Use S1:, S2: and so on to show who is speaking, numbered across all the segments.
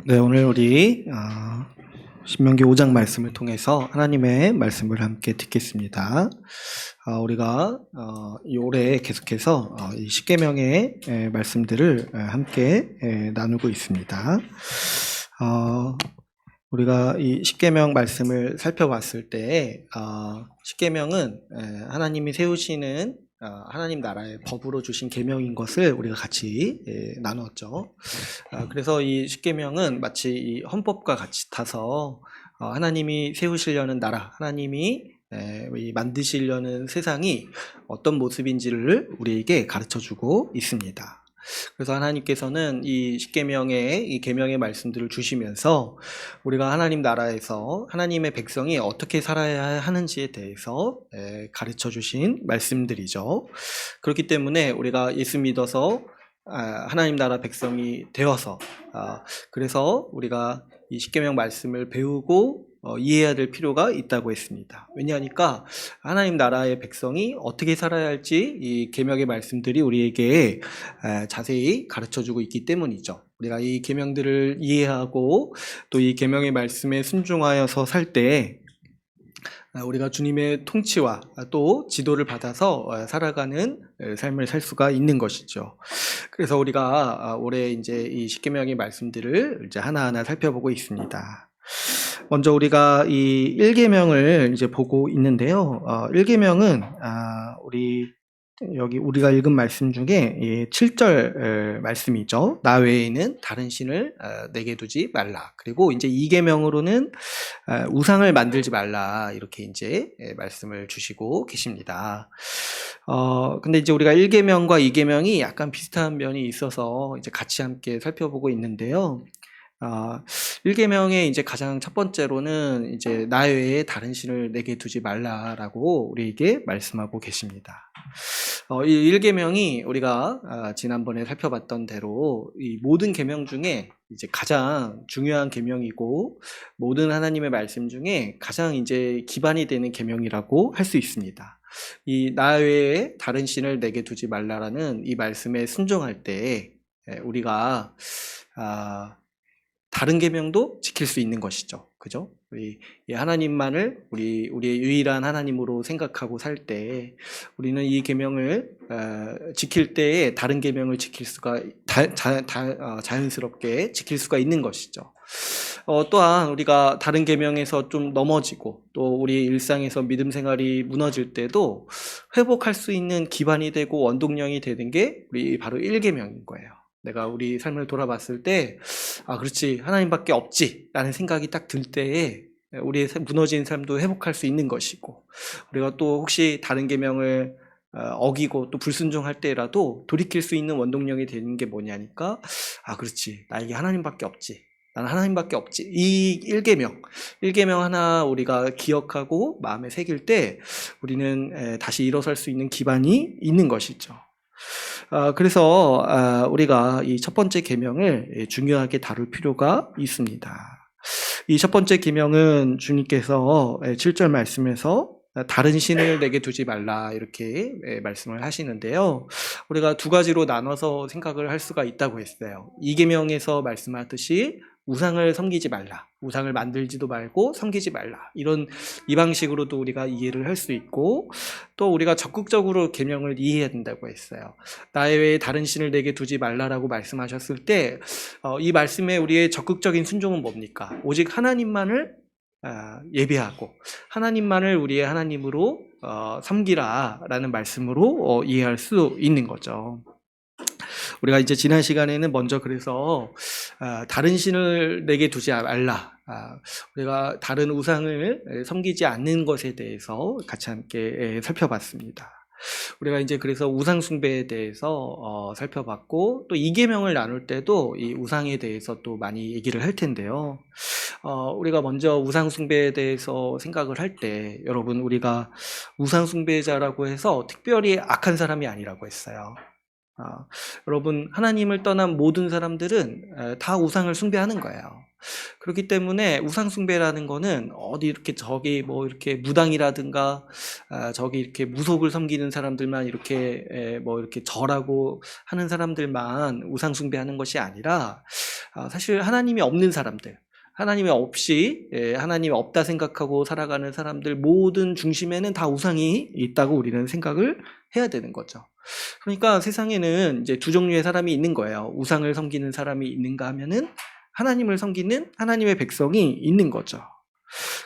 S1: 네, 오늘 우리 신명기 5장 말씀을 통해서 하나님의 말씀을 함께 듣겠습니다. 우리가 이 올해 계속해서 이 십계명의 말씀들을 함께 나누고 있습니다. 우리가 이 십계명 말씀을 살펴봤을 때 십계명은 하나님이 세우시는 하나님 나라의 법으로 주신 계명인 것을 우리가 같이 나누었죠. 그래서 이 십계명은 마치 이 헌법과 같이 타서 하나님이 세우시려는 나라, 하나님이 이 만드시려는 세상이 어떤 모습인지를 우리에게 가르쳐주고 있습니다. 그래서 하나님께서는 이 십계명의 이 계명의 말씀들을 주시면서 우리가 하나님 나라에서 하나님의 백성이 어떻게 살아야 하는지에 대해서 가르쳐 주신 말씀들이죠. 그렇기 때문에 우리가 예수 믿어서 하나님 나라 백성이 되어서 그래서 우리가 이 십계명 말씀을 배우고 이해해야 될 필요가 있다고 했습니다. 왜냐하니까 하나님 나라의 백성이 어떻게 살아야 할지 이 계명의 말씀들이 우리에게 자세히 가르쳐주고 있기 때문이죠. 우리가 이 계명들을 이해하고 또 이 계명의 말씀에 순종하여서 살 때 우리가 주님의 통치와 또 지도를 받아서 살아가는 삶을 살 수가 있는 것이죠. 그래서 우리가 올해 이제 이 십계명의 말씀들을 이제 하나하나 살펴보고 있습니다. 먼저 우리가 이 1계명을 이제 보고 있는데요. 1계명은 여기 우리가 읽은 말씀 중에 7절 말씀이죠. 나 외에는 다른 신을 내게 두지 말라. 그리고 이제 2계명으로는 우상을 만들지 말라. 이렇게 이제 말씀을 주시고 계십니다. 근데 이제 우리가 1계명과 2계명이 약간 비슷한 면이 있어서 이제 같이 함께 살펴보고 있는데요. 1계명의 이제 가장 첫 번째로는 이제 나 외에 다른 신을 내게 두지 말라라고 우리에게 말씀하고 계십니다. 이 1계명이 우리가 지난번에 살펴봤던 대로 이 모든 계명 중에 이제 가장 중요한 계명이고 모든 하나님의 말씀 중에 가장 이제 기반이 되는 계명이라고 할 수 있습니다. 이 나 외에 다른 신을 내게 두지 말라라는 이 말씀에 순종할 때 우리가 다른 계명도 지킬 수 있는 것이죠. 그죠? 우리 하나님만을 우리의 유일한 하나님으로 생각하고 살 때 우리는 이 계명을 지킬 때에 다른 계명을 지킬 수가 자연스럽게 지킬 수가 있는 것이죠. 또한 우리가 다른 계명에서 좀 넘어지고 또 우리 일상에서 믿음 생활이 무너질 때도 회복할 수 있는 기반이 되고 원동력이 되는 게 우리 바로 1계명인 거예요. 내가 우리 삶을 돌아봤을 때 그렇지, 하나님밖에 없지 라는 생각이 딱 들 때에 우리의 무너진 삶도 회복할 수 있는 것이고, 우리가 또 혹시 다른 계명을 어기고 또 불순종할 때라도 돌이킬 수 있는 원동력이 되는 게 뭐냐니까 그렇지, 나에게 하나님밖에 없지, 나는 하나님밖에 없지. 이 1계명 하나 우리가 기억하고 마음에 새길 때 우리는 다시 일어설 수 있는 기반이 있는 것이죠. 그래서 우리가 이 첫 번째 계명을 중요하게 다룰 필요가 있습니다. 이 첫 번째 계명은 주님께서 7절 말씀에서 다른 신을 내게 두지 말라 이렇게 말씀을 하시는데요. 우리가 두 가지로 나눠서 생각을 할 수가 있다고 했어요. 2계명에서 말씀하듯이 우상을 섬기지 말라, 우상을 만들지도 말고 섬기지 말라, 이 방식으로도 우리가 이해를 할 수 있고, 또 우리가 적극적으로 계명을 이해해야 된다고 했어요. 나 외에 다른 신을 내게 두지 말라라고 말씀하셨을 때 이 말씀에 우리의 적극적인 순종은 뭡니까? 오직 하나님만을 예배하고 하나님만을 우리의 하나님으로 섬기라라는 말씀으로 이해할 수 있는 거죠. 우리가 이제 지난 시간에는 먼저 그래서 다른 신을 내게 두지 말라, 우리가 다른 우상을 섬기지 않는 것에 대해서 같이 함께 살펴봤습니다. 우리가 이제 그래서 우상 숭배에 대해서 살펴봤고, 또 2계명을 나눌 때도 이 우상에 대해서 또 많이 얘기를 할 텐데요. 우리가 먼저 우상 숭배에 대해서 생각을 할 때, 여러분, 우리가 우상 숭배자라고 해서 특별히 악한 사람이 아니라고 했어요. 여러분, 하나님을 떠난 모든 사람들은 다 우상을 숭배하는 거예요. 그렇기 때문에 우상 숭배라는 거는 어디 이렇게 저기 뭐 이렇게 무당이라든가 저기 이렇게 무속을 섬기는 사람들만 이렇게 뭐 이렇게 절하고 하는 사람들만 우상 숭배하는 것이 아니라 사실 하나님이 없는 사람들, 하나님이 없이 하나님이 없다 생각하고 살아가는 사람들 모든 중심에는 다 우상이 있다고 우리는 생각을 해야 되는 거죠. 그러니까 세상에는 이제 두 종류의 사람이 있는 거예요. 우상을 섬기는 사람이 있는가 하면은 하나님을 섬기는 하나님의 백성이 있는 거죠.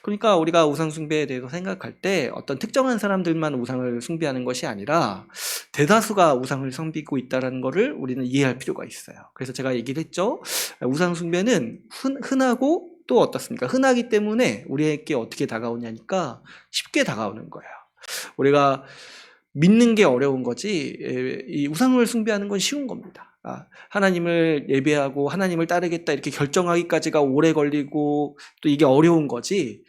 S1: 그러니까 우리가 우상 숭배에 대해서 생각할 때 어떤 특정한 사람들만 우상을 숭배하는 것이 아니라 대다수가 우상을 섬기고 있다는 것을 우리는 이해할 필요가 있어요. 그래서 제가 얘기를 했죠. 우상 숭배는 흔하고 또 어떻습니까? 흔하기 때문에 우리에게 어떻게 다가오냐니까 쉽게 다가오는 거예요. 우리가 믿는 게 어려운 거지 이 우상을 숭배하는 건 쉬운 겁니다. 하나님을 예배하고 하나님을 따르겠다 이렇게 결정하기까지가 오래 걸리고 또 이게 어려운 거지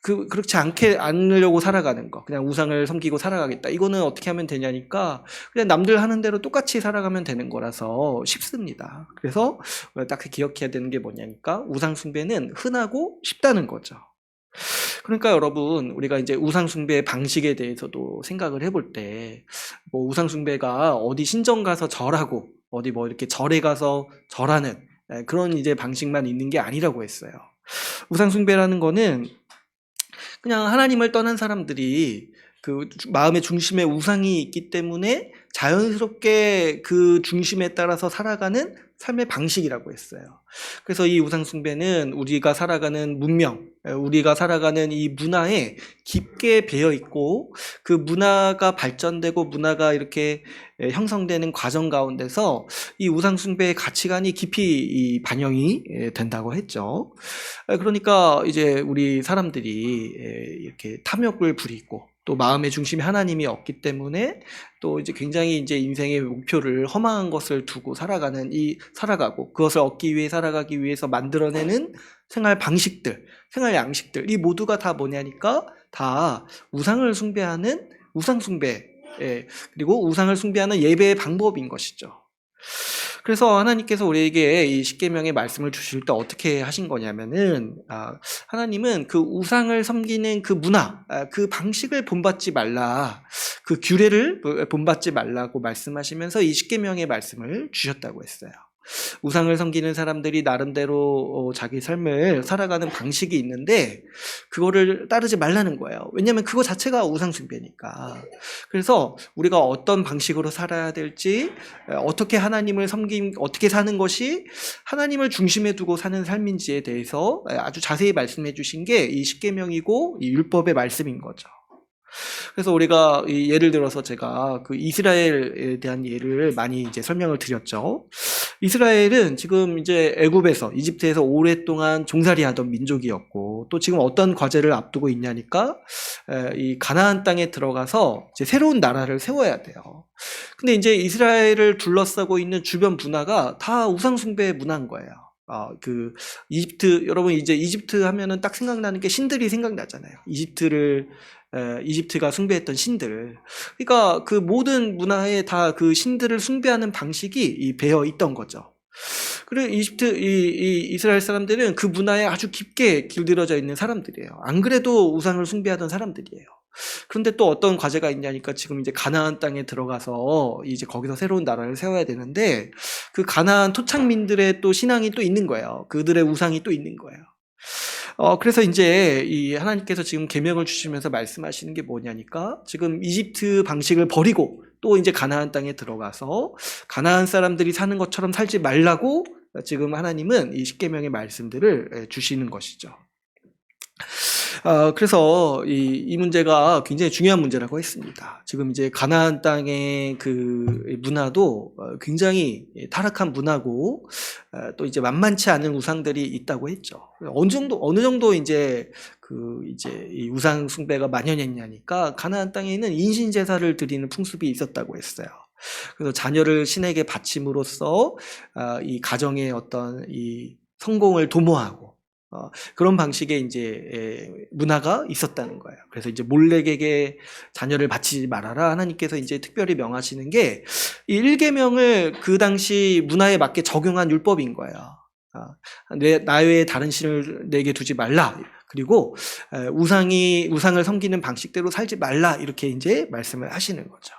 S1: 그렇지 않으려고 살아가는 거, 그냥 우상을 섬기고 살아가겠다, 이거는 어떻게 하면 되냐니까 그냥 남들 하는 대로 똑같이 살아가면 되는 거라서 쉽습니다. 그래서 딱 기억해야 되는 게 뭐냐니까 우상 숭배는 흔하고 쉽다는 거죠. 그러니까 여러분, 우리가 이제 우상숭배의 방식에 대해서도 생각을 해볼 때, 뭐 우상숭배가 어디 신전 가서 절하고, 어디 뭐 이렇게 절에 가서 절하는 그런 이제 방식만 있는 게 아니라고 했어요. 우상숭배라는 거는 그냥 하나님을 떠난 사람들이 그 마음의 중심에 우상이 있기 때문에 자연스럽게 그 중심에 따라서 살아가는 삶의 방식이라고 했어요. 그래서 이 우상숭배는 우리가 살아가는 문명, 우리가 살아가는 이 문화에 깊게 배어 있고 그 문화가 발전되고 문화가 이렇게 형성되는 과정 가운데서 이 우상숭배의 가치관이 깊이 반영이 된다고 했죠. 그러니까 이제 우리 사람들이 이렇게 탐욕을 부리고 또 마음의 중심에 하나님이 없기 때문에 또 이제 굉장히 이제 인생의 목표를 허망한 것을 두고 살아가고 그것을 얻기 위해 살아가기 위해서 만들어내는 생활 방식들, 생활 양식들, 이 모두가 다 뭐냐니까 다 우상을 숭배하는 우상숭배, 그리고 우상을 숭배하는 예배의 방법인 것이죠. 그래서 하나님께서 우리에게 이 십계명의 말씀을 주실 때 어떻게 하신 거냐면은 하나님은 그 우상을 섬기는 그 문화, 그 방식을 본받지 말라, 그 규례를 본받지 말라고 말씀하시면서 이 십계명의 말씀을 주셨다고 했어요. 우상을 섬기는 사람들이 나름대로 자기 삶을 살아가는 방식이 있는데 그거를 따르지 말라는 거예요. 왜냐하면 그거 자체가 우상 숭배니까. 그래서 우리가 어떤 방식으로 살아야 될지, 어떻게 하나님을 어떻게 사는 것이 하나님을 중심에 두고 사는 삶인지에 대해서 아주 자세히 말씀해 주신 게 이 십계명이고 이 율법의 말씀인 거죠. 그래서 우리가 예를 들어서 제가 그 이스라엘에 대한 예를 많이 이제 설명을 드렸죠. 이스라엘은 지금 이제 애굽에서, 이집트에서 오랫동안 종살이하던 민족이었고 또 지금 어떤 과제를 앞두고 있냐니까 이 가나안 땅에 들어가서 이제 새로운 나라를 세워야 돼요. 근데 이제 이스라엘을 둘러싸고 있는 주변 문화가 다 우상숭배 문화인 거예요. 그 이집트, 여러분 이제 이집트 하면은 딱 생각나는 게 신들이 생각나잖아요. 이집트가 숭배했던 신들. 그러니까 그 모든 문화에 다 그 신들을 숭배하는 방식이 배어 있던 거죠. 그리고 이스라엘 사람들은 그 문화에 아주 깊게 길들여져 있는 사람들이에요. 안 그래도 우상을 숭배하던 사람들이에요. 그런데 또 어떤 과제가 있냐니까 지금 이제 가나안 땅에 들어가서 이제 거기서 새로운 나라를 세워야 되는데 그 가나안 토착민들의 또 신앙이 또 있는 거예요. 그들의 우상이 또 있는 거예요. 그래서 이제 이 하나님께서 지금 계명을 주시면서 말씀하시는 게 뭐냐니까 지금 이집트 방식을 버리고 또 이제 가나안 땅에 들어가서 가나안 사람들이 사는 것처럼 살지 말라고 지금 하나님은 이 십계명의 말씀들을 주시는 것이죠. 그래서 이 문제가 굉장히 중요한 문제라고 했습니다. 지금 이제 가나안 땅의 그 문화도 굉장히 타락한 문화고 또 이제 만만치 않은 우상들이 있다고 했죠. 어느 정도 이제 이 우상 숭배가 만연했냐니까 가나안 땅에는 인신 제사를 드리는 풍습이 있었다고 했어요. 그래서 자녀를 신에게 바침으로써 이 가정의 어떤 이 성공을 도모하고 그런 방식의 이제 문화가 있었다는 거예요. 그래서 이제 몰렉에게 자녀를 바치지 말아라 하나님께서 이제 특별히 명하시는 게 이 1계명을 그 당시 문화에 맞게 적용한 율법인 거예요. 나 외에 다른 신을 내게 두지 말라. 그리고 우상을 섬기는 방식대로 살지 말라. 이렇게 이제 말씀을 하시는 거죠.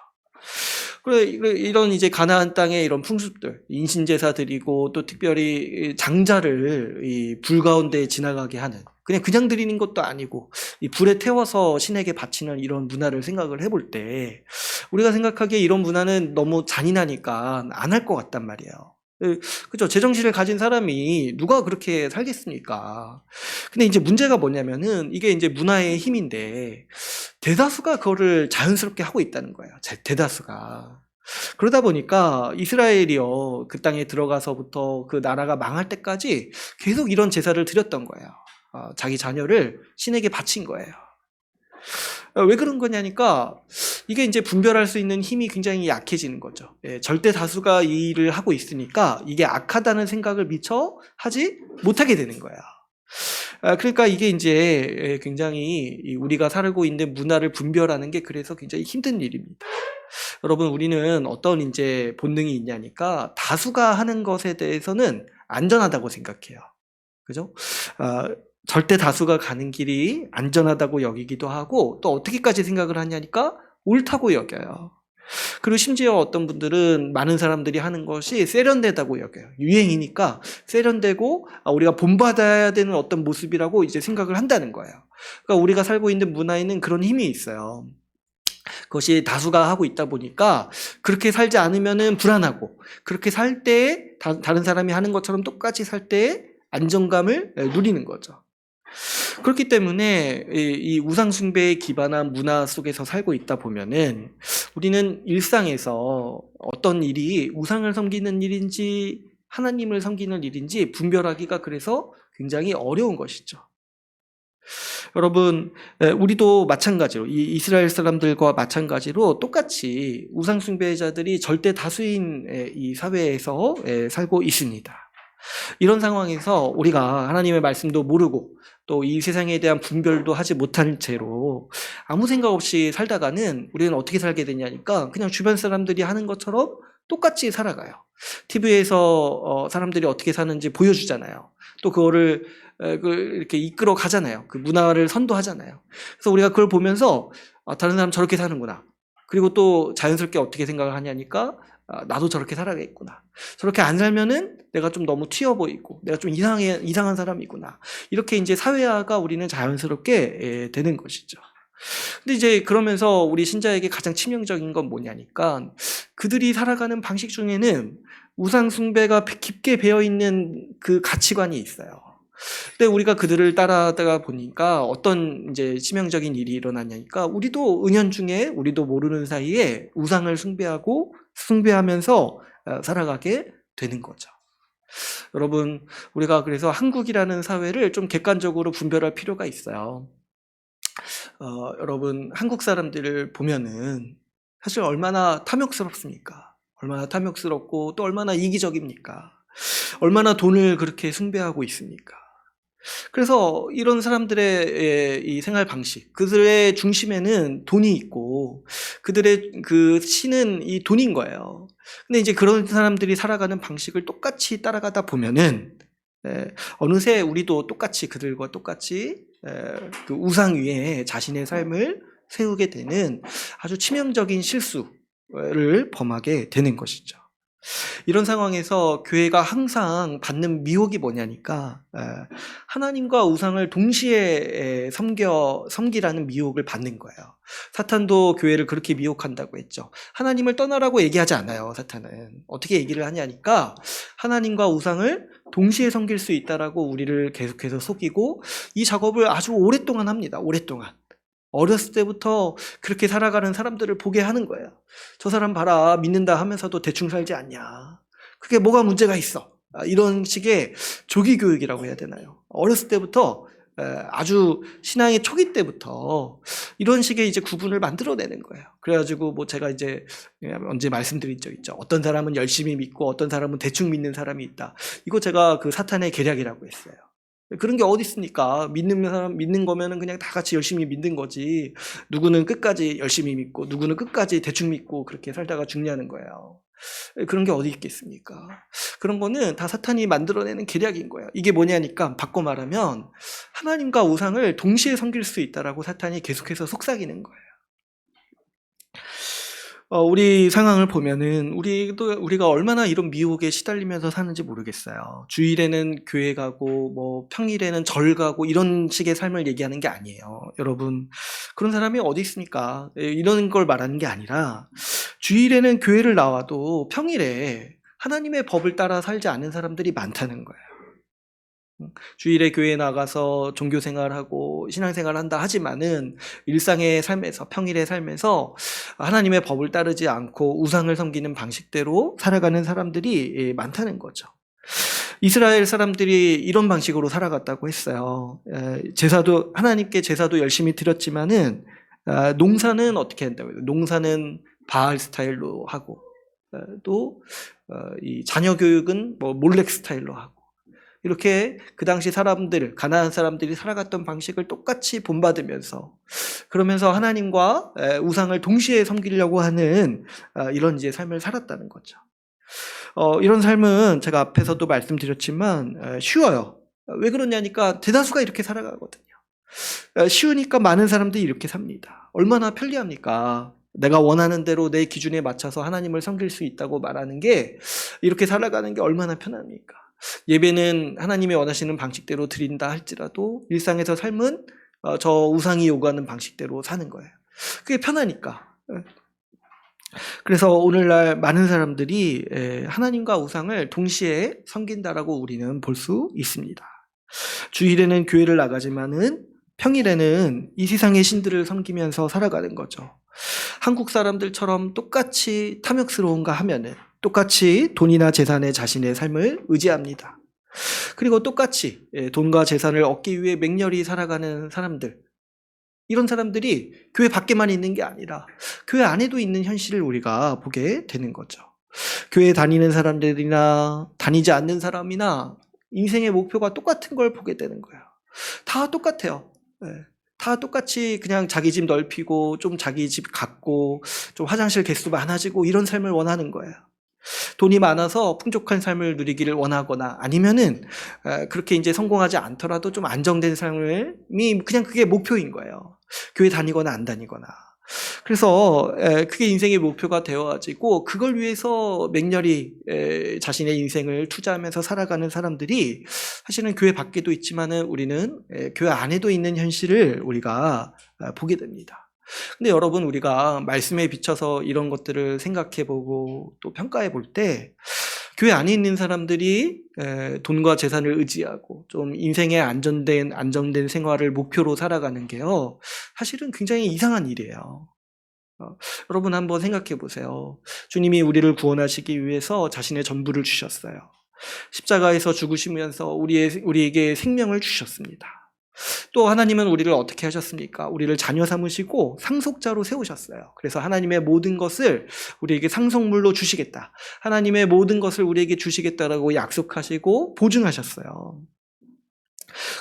S1: 그래, 이런 이제 가나안 땅의 이런 풍습들, 인신제사 드리고 또 특별히 장자를 이 불 가운데 지나가게 하는, 그냥 드리는 것도 아니고 이 불에 태워서 신에게 바치는 이런 문화를 생각을 해볼 때 우리가 생각하기에 이런 문화는 너무 잔인하니까 안 할 것 같단 말이에요. 그죠? 제정신을 가진 사람이 누가 그렇게 살겠습니까? 근데 이제 문제가 뭐냐면은 이게 이제 문화의 힘인데 대다수가 그거를 자연스럽게 하고 있다는 거예요. 대다수가. 그러다 보니까 이스라엘이요, 그 땅에 들어가서부터 그 나라가 망할 때까지 계속 이런 제사를 드렸던 거예요. 자기 자녀를 신에게 바친 거예요. 왜 그런 거냐니까 이게 이제 분별할 수 있는 힘이 굉장히 약해지는 거죠. 절대 다수가 이 일을 하고 있으니까 이게 악하다는 생각을 미처 하지 못하게 되는 거야. 그러니까 이게 이제 굉장히 우리가 살고 있는 문화를 분별하는 게 그래서 굉장히 힘든 일입니다. 여러분, 우리는 어떤 이제 본능이 있냐니까 다수가 하는 것에 대해서는 안전하다고 생각해요. 그죠? 절대 다수가 가는 길이 안전하다고 여기기도 하고 또 어떻게까지 생각을 하냐니까 옳다고 여겨요. 그리고 심지어 어떤 분들은 많은 사람들이 하는 것이 세련되다고 여겨요. 유행이니까 세련되고 우리가 본받아야 되는 어떤 모습이라고 이제 생각을 한다는 거예요. 그러니까 우리가 살고 있는 문화에는 그런 힘이 있어요. 그것이 다수가 하고 있다 보니까 그렇게 살지 않으면은 불안하고 그렇게 살 때 다른 사람이 하는 것처럼 똑같이 살 때 안정감을 누리는 거죠. 그렇기 때문에 이 우상 숭배에 기반한 문화 속에서 살고 있다 보면은 우리는 일상에서 어떤 일이 우상을 섬기는 일인지 하나님을 섬기는 일인지 분별하기가 그래서 굉장히 어려운 것이죠. 여러분, 우리도 마찬가지로 이 이스라엘 사람들과 마찬가지로 똑같이 우상 숭배자들이 절대 다수인 이 사회에서 살고 있습니다. 이런 상황에서 우리가 하나님의 말씀도 모르고 또 이 세상에 대한 분별도 하지 못한 채로 아무 생각 없이 살다가는 우리는 어떻게 살게 되냐니까 그냥 주변 사람들이 하는 것처럼 똑같이 살아가요. TV에서 사람들이 어떻게 사는지 보여주잖아요. 또 그거를 이렇게 이끌어 가잖아요. 그 문화를 선도하잖아요. 그래서 우리가 그걸 보면서 다른 사람 저렇게 사는구나. 그리고 또 자연스럽게 어떻게 생각을 하냐니까 나도 저렇게 살아야겠구나. 저렇게 안 살면은 내가 좀 너무 튀어 보이고 내가 좀 이상한 사람이구나. 이렇게 이제 사회화가 우리는 자연스럽게 되는 것이죠. 근데 이제 그러면서 우리 신자에게 가장 치명적인 건 뭐냐니까 그들이 살아가는 방식 중에는 우상 숭배가 깊게 배어 있는 그 가치관이 있어요. 근데 우리가 그들을 따라하다가 보니까 어떤 이제 치명적인 일이 일어나냐니까 우리도 은연중에 우리도 모르는 사이에 우상을 숭배하면서 살아가게 되는 거죠. 여러분, 우리가 그래서 한국이라는 사회를 좀 객관적으로 분별할 필요가 있어요. 여러분, 한국 사람들을 보면은 사실 얼마나 탐욕스럽습니까? 얼마나 탐욕스럽고 또 얼마나 이기적입니까? 얼마나 돈을 그렇게 숭배하고 있습니까? 그래서 이런 사람들의 이 생활 방식, 그들의 중심에는 돈이 있고 그들의 그 신은 이 돈인 거예요. 근데 이제 그런 사람들이 살아가는 방식을 똑같이 따라가다 보면은 어느새 우리도 똑같이 그들과 똑같이 그 우상 위에 자신의 삶을 세우게 되는 아주 치명적인 실수를 범하게 되는 것이죠. 이런 상황에서 교회가 항상 받는 미혹이 뭐냐니까 하나님과 우상을 동시에 섬기라는 미혹을 받는 거예요. 사탄도 교회를 그렇게 미혹한다고 했죠. 하나님을 떠나라고 얘기하지 않아요. 사탄은 어떻게 얘기를 하냐니까 하나님과 우상을 동시에 섬길 수 있다라고 우리를 계속해서 속이고 이 작업을 아주 오랫동안 합니다. 오랫동안. 어렸을 때부터 그렇게 살아가는 사람들을 보게 하는 거예요. 저 사람 봐라, 믿는다 하면서도 대충 살지 않냐. 그게 뭐가 문제가 있어. 이런 식의 조기 교육이라고 해야 되나요? 어렸을 때부터 아주 신앙의 초기 때부터 이런 식의 이제 구분을 만들어내는 거예요. 그래가지고 뭐 제가 이제 언제 말씀드린 적 있죠. 어떤 사람은 열심히 믿고 어떤 사람은 대충 믿는 사람이 있다. 이거 제가 그 사탄의 계략이라고 했어요. 그런 게 어디 있습니까? 믿는 사람 믿는 거면은 그냥 다 같이 열심히 믿는 거지. 누구는 끝까지 열심히 믿고 누구는 끝까지 대충 믿고 그렇게 살다가 죽냐는 거예요. 그런 게 어디 있겠습니까? 그런 거는 다 사탄이 만들어내는 계략인 거예요. 이게 뭐냐니까 바꿔 말하면 하나님과 우상을 동시에 섬길 수 있다라고 사탄이 계속해서 속삭이는 거예요. 우리 상황을 보면은 우리가 얼마나 이런 미혹에 시달리면서 사는지 모르겠어요. 주일에는 교회 가고 뭐 평일에는 절 가고 이런 식의 삶을 얘기하는 게 아니에요. 여러분, 그런 사람이 어디 있습니까? 이런 걸 말하는 게 아니라 주일에는 교회를 나와도 평일에 하나님의 법을 따라 살지 않는 사람들이 많다는 거예요. 주일에 교회에 나가서 종교 생활하고 신앙 생활한다 하지만은 일상의 삶에서, 평일의 삶에서 하나님의 법을 따르지 않고 우상을 섬기는 방식대로 살아가는 사람들이 많다는 거죠. 이스라엘 사람들이 이런 방식으로 살아갔다고 했어요. 하나님께 제사도 열심히 드렸지만은 농사는 어떻게 한다고요? 농사는 바알 스타일로 하고 또 이 자녀 교육은 뭐 몰렉 스타일로 하고 이렇게 그 당시 가나안 사람들이 살아갔던 방식을 똑같이 본받으면서 그러면서 하나님과 우상을 동시에 섬기려고 하는 이런 이제 삶을 살았다는 거죠. 이런 삶은 제가 앞에서도 말씀드렸지만 쉬워요. 왜 그러냐니까 대다수가 이렇게 살아가거든요. 쉬우니까 많은 사람들이 이렇게 삽니다. 얼마나 편리합니까? 내가 원하는 대로 내 기준에 맞춰서 하나님을 섬길 수 있다고 말하는 게 이렇게 살아가는 게 얼마나 편합니까? 예배는 하나님이 원하시는 방식대로 드린다 할지라도 일상에서 삶은 저 우상이 요구하는 방식대로 사는 거예요. 그게 편하니까. 그래서 오늘날 많은 사람들이 하나님과 우상을 동시에 섬긴다라고 우리는 볼 수 있습니다. 주일에는 교회를 나가지만은 평일에는 이 세상의 신들을 섬기면서 살아가는 거죠. 한국 사람들처럼 똑같이 탐욕스러운가 하면은 똑같이 돈이나 재산에 자신의 삶을 의지합니다. 그리고 똑같이 돈과 재산을 얻기 위해 맹렬히 살아가는 사람들, 이런 사람들이 교회 밖에만 있는 게 아니라 교회 안에도 있는 현실을 우리가 보게 되는 거죠. 교회 다니는 사람들이나 다니지 않는 사람이나 인생의 목표가 똑같은 걸 보게 되는 거예요. 다 똑같아요. 다 똑같이 그냥 자기 집 넓히고 좀 자기 집 갖고 좀 화장실 개수 많아지고 이런 삶을 원하는 거예요. 돈이 많아서 풍족한 삶을 누리기를 원하거나 아니면은 그렇게 이제 성공하지 않더라도 좀 안정된 삶이 그냥 그게 목표인 거예요. 교회 다니거나 안 다니거나. 그래서 그게 인생의 목표가 되어가지고 그걸 위해서 맹렬히 자신의 인생을 투자하면서 살아가는 사람들이 사실은 교회 밖에도 있지만은 우리는 교회 안에도 있는 현실을 우리가 보게 됩니다. 근데 여러분, 우리가 말씀에 비춰서 이런 것들을 생각해보고 또 평가해볼 때 교회 안에 있는 사람들이 돈과 재산을 의지하고 좀 인생의 안정된 생활을 목표로 살아가는 게요, 사실은 굉장히 이상한 일이에요. 여러분 한번 생각해 보세요. 주님이 우리를 구원하시기 위해서 자신의 전부를 주셨어요. 십자가에서 죽으시면서 우리에게 생명을 주셨습니다. 또 하나님은 우리를 어떻게 하셨습니까? 우리를 자녀 삼으시고 상속자로 세우셨어요. 그래서 하나님의 모든 것을 우리에게 상속물로 주시겠다. 하나님의 모든 것을 우리에게 주시겠다라고 약속하시고 보증하셨어요.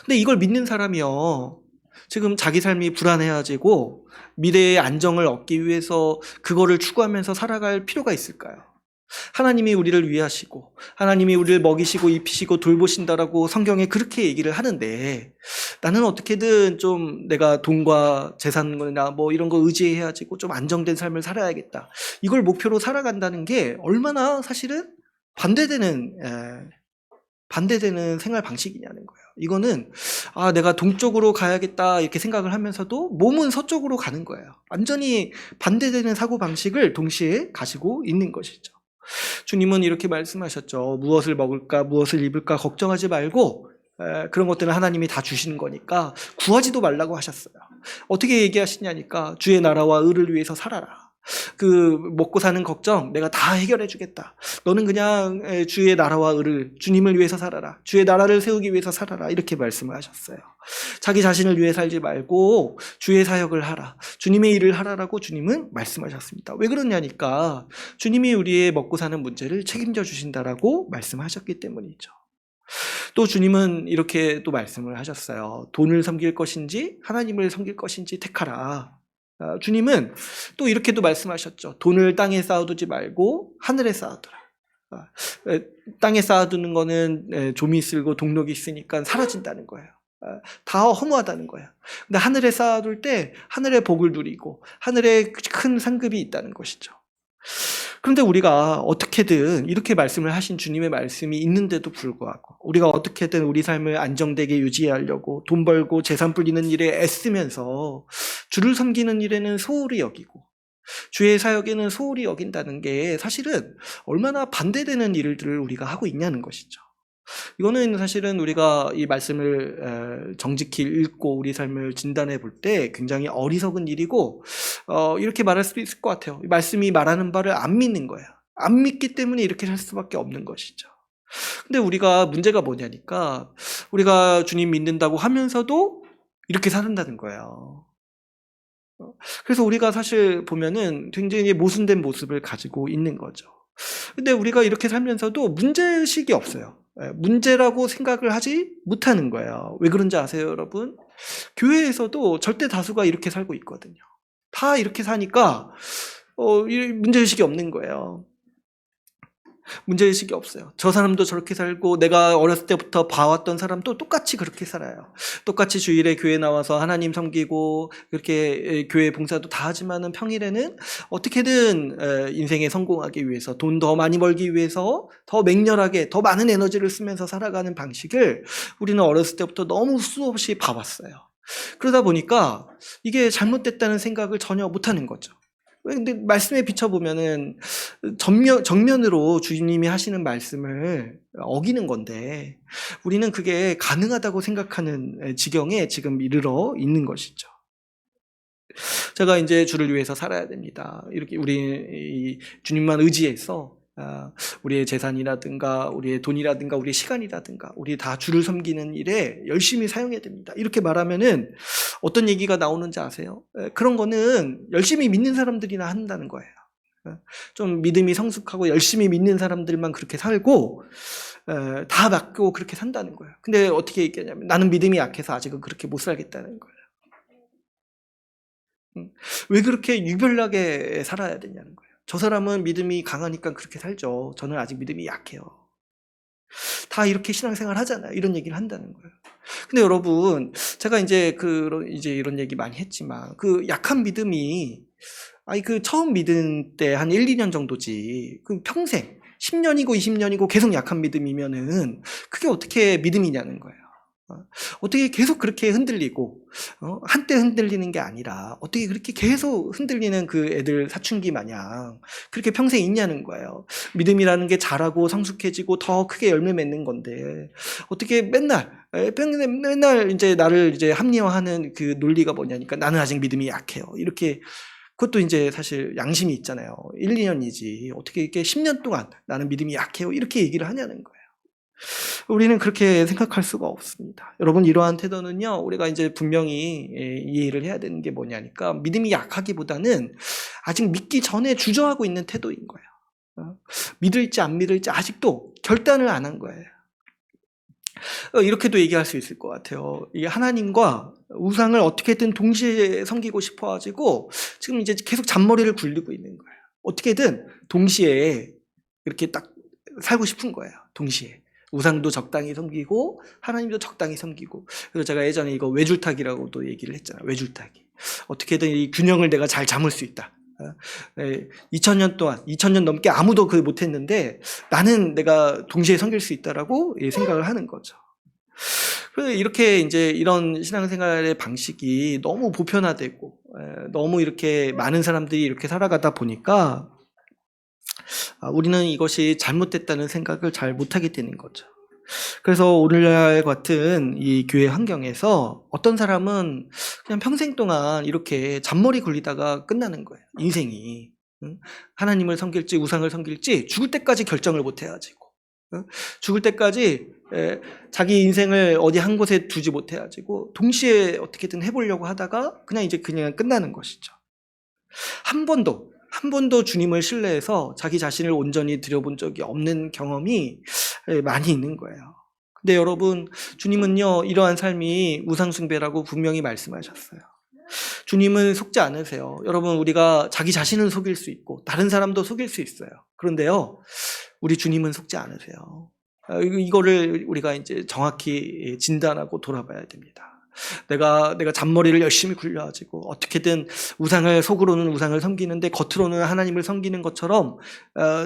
S1: 근데 이걸 믿는 사람이요, 지금 자기 삶이 불안해지고 미래의 안정을 얻기 위해서 그거를 추구하면서 살아갈 필요가 있을까요? 하나님이 우리를 위하시고 하나님이 우리를 먹이시고 입히시고 돌보신다라고 성경에 그렇게 얘기를 하는데 나는 어떻게든 좀 내가 돈과 재산이나 뭐 이런 거 의지해야지고 좀 안정된 삶을 살아야겠다, 이걸 목표로 살아간다는 게 얼마나 사실은 반대되는 생활 방식이냐는 거예요. 이거는 내가 동쪽으로 가야겠다 이렇게 생각을 하면서도 몸은 서쪽으로 가는 거예요. 완전히 반대되는 사고 방식을 동시에 가지고 있는 것이죠. 주님은 이렇게 말씀하셨죠. 무엇을 먹을까 무엇을 입을까 걱정하지 말고 그런 것들은 하나님이 다 주시는 거니까 구하지도 말라고 하셨어요. 어떻게 얘기하시냐니까 주의 나라와 의를 위해서 살아라. 그 먹고 사는 걱정 내가 다 해결해 주겠다. 너는 그냥 주의 나라와 의를, 주님을 위해서 살아라. 주의 나라를 세우기 위해서 살아라. 이렇게 말씀을 하셨어요. 자기 자신을 위해 살지 말고 주의 사역을 하라. 주님의 일을 하라라고 주님은 말씀하셨습니다. 왜 그러냐니까 주님이 우리의 먹고 사는 문제를 책임져 주신다라고 말씀하셨기 때문이죠. 또 주님은 이렇게 또 말씀을 하셨어요. 돈을 섬길 것인지 하나님을 섬길 것인지 택하라. 주님은 또 이렇게도 말씀하셨죠. 돈을 땅에 쌓아두지 말고 하늘에 쌓아두라. 땅에 쌓아두는 거는 좀이 쓸고 동력이 있으니까 사라진다는 거예요. 다 허무하다는 거예요. 근데 하늘에 쌓아둘 때 하늘의 복을 누리고 하늘에 큰 상급이 있다는 것이죠. 그런데 우리가 어떻게든 이렇게 말씀을 하신 주님의 말씀이 있는데도 불구하고 우리가 어떻게든 우리 삶을 안정되게 유지하려고 돈 벌고 재산 불리는 일에 애쓰면서 주를 섬기는 일에는 소홀히 여기고 주의 사역에는 소홀히 여긴다는 게 사실은 얼마나 반대되는 일들을 우리가 하고 있냐는 것이죠. 이거는 사실은 우리가 이 말씀을 정직히 읽고 우리 삶을 진단해 볼 때 굉장히 어리석은 일이고 이렇게 말할 수도 있을 것 같아요. 이 말씀이 말하는 바를 안 믿는 거예요. 안 믿기 때문에 이렇게 살 수밖에 없는 것이죠. 근데 우리가 문제가 뭐냐니까 우리가 주님 믿는다고 하면서도 이렇게 산다는 거예요. 그래서 우리가 사실 보면은 굉장히 모순된 모습을 가지고 있는 거죠. 근데 우리가 이렇게 살면서도 문제의식이 없어요. 문제라고 생각을 하지 못하는 거예요. 왜 그런지 아세요, 여러분? 교회에서도 절대 다수가 이렇게 살고 있거든요. 다 이렇게 사니까 문제의식이 없는 거예요. 문제의식이 없어요. 저 사람도 저렇게 살고 내가 어렸을 때부터 봐왔던 사람도 똑같이 그렇게 살아요. 똑같이 주일에 교회 나와서 하나님 섬기고 그렇게 교회 봉사도 다 하지만은 평일에는 어떻게든 인생에 성공하기 위해서 돈 더 많이 벌기 위해서 더 맹렬하게 더 많은 에너지를 쓰면서 살아가는 방식을 우리는 어렸을 때부터 너무 수없이 봐왔어요. 그러다 보니까 이게 잘못됐다는 생각을 전혀 못하는 거죠. 근데 말씀에 비춰보면은 정면으로 주님이 하시는 말씀을 어기는 건데 우리는 그게 가능하다고 생각하는 지경에 지금 이르러 있는 것이죠. 제가 이제 주를 위해서 살아야 됩니다. 이렇게 우리 주님만 의지해서 우리의 재산이라든가 우리의 돈이라든가 우리의 시간이라든가 우리 다 주를 섬기는 일에 열심히 사용해야 됩니다. 이렇게 말하면은 어떤 얘기가 나오는지 아세요? 그런 거는 열심히 믿는 사람들이나 한다는 거예요. 좀 믿음이 성숙하고 열심히 믿는 사람들만 그렇게 살고 다 맡고 그렇게 산다는 거예요. 근데 어떻게 얘기하냐면 나는 믿음이 약해서 아직은 그렇게 못 살겠다는 거예요. 왜 그렇게 유별나게 살아야 되냐는 거예요. 저 사람은 믿음이 강하니까 그렇게 살죠. 저는 아직 믿음이 약해요. 다 이렇게 신앙생활 하잖아요. 이런 얘기를 한다는 거예요. 근데 여러분, 제가 이제 이런 얘기 많이 했지만, 그 약한 믿음이, 처음 믿은 때 한 1, 2년 정도지, 평생, 10년이고 20년이고 계속 약한 믿음이면은, 그게 어떻게 믿음이냐는 거예요. 어떻게 계속 그렇게 흔들리고 한때 흔들리는 게 아니라 어떻게 그렇게 계속 흔들리는 그 애들 사춘기 마냥 그렇게 평생 있냐는 거예요. 믿음이라는 게 자라고 성숙해지고 더 크게 열매 맺는 건데 어떻게 맨날 이제 나를 이제 합리화하는 그 논리가 뭐냐니까 나는 아직 믿음이 약해요. 이렇게 그것도 이제 사실 양심이 있잖아요. 1, 2년이지 어떻게 이렇게 10년 동안 나는 믿음이 약해요. 이렇게 얘기를 하냐는 거예요. 우리는 그렇게 생각할 수가 없습니다. 여러분, 이러한 태도는요, 우리가 이제 분명히 이해를 해야 되는 게 뭐냐니까, 믿음이 약하기보다는 아직 믿기 전에 주저하고 있는 태도인 거예요. 믿을지 안 믿을지 아직도 결단을 안 한 거예요. 이렇게도 얘기할 수 있을 것 같아요. 이게 하나님과 우상을 어떻게든 동시에 섬기고 싶어가지고, 지금 이제 계속 잔머리를 굴리고 있는 거예요. 어떻게든 동시에 이렇게 딱 살고 싶은 거예요. 동시에. 우상도 적당히 섬기고 하나님도 적당히 섬기고. 그래서 제가 예전에 이거 외줄타기라고도 얘기를 했잖아요. 외줄타기. 어떻게든 이 균형을 내가 잘 잡을 수 있다. 2000년 동안 2000년 넘게 아무도 그걸 못했는데 나는 내가 동시에 섬길 수 있다라고 생각을 하는 거죠. 그래서 이렇게 이제 이런 신앙생활의 방식이 너무 보편화되고 너무 이렇게 많은 사람들이 이렇게 살아가다 보니까 우리는 이것이 잘못됐다는 생각을 잘 못하게 되는 거죠. 그래서 오늘날 같은 이 교회 환경에서 어떤 사람은 그냥 평생 동안 이렇게 잔머리 굴리다가 끝나는 거예요. 인생이. 하나님을 섬길지 우상을 섬길지 죽을 때까지 결정을 못 해가지고. 죽을 때까지 자기 인생을 어디 한 곳에 두지 못해가지고 동시에 어떻게든 해보려고 하다가 그냥 끝나는 것이죠. 한 번도 주님을 신뢰해서 자기 자신을 온전히 들여본 적이 없는 경험이 많이 있는 거예요. 근데 여러분, 주님은요, 이러한 삶이 우상숭배라고 분명히 말씀하셨어요. 주님은 속지 않으세요. 여러분, 우리가 자기 자신은 속일 수 있고 다른 사람도 속일 수 있어요. 그런데요, 우리 주님은 속지 않으세요. 이거를 우리가 이제 정확히 진단하고 돌아봐야 됩니다. 내가 잔머리를 열심히 굴려가지고 어떻게든 속으로는 우상을 섬기는데 겉으로는 하나님을 섬기는 것처럼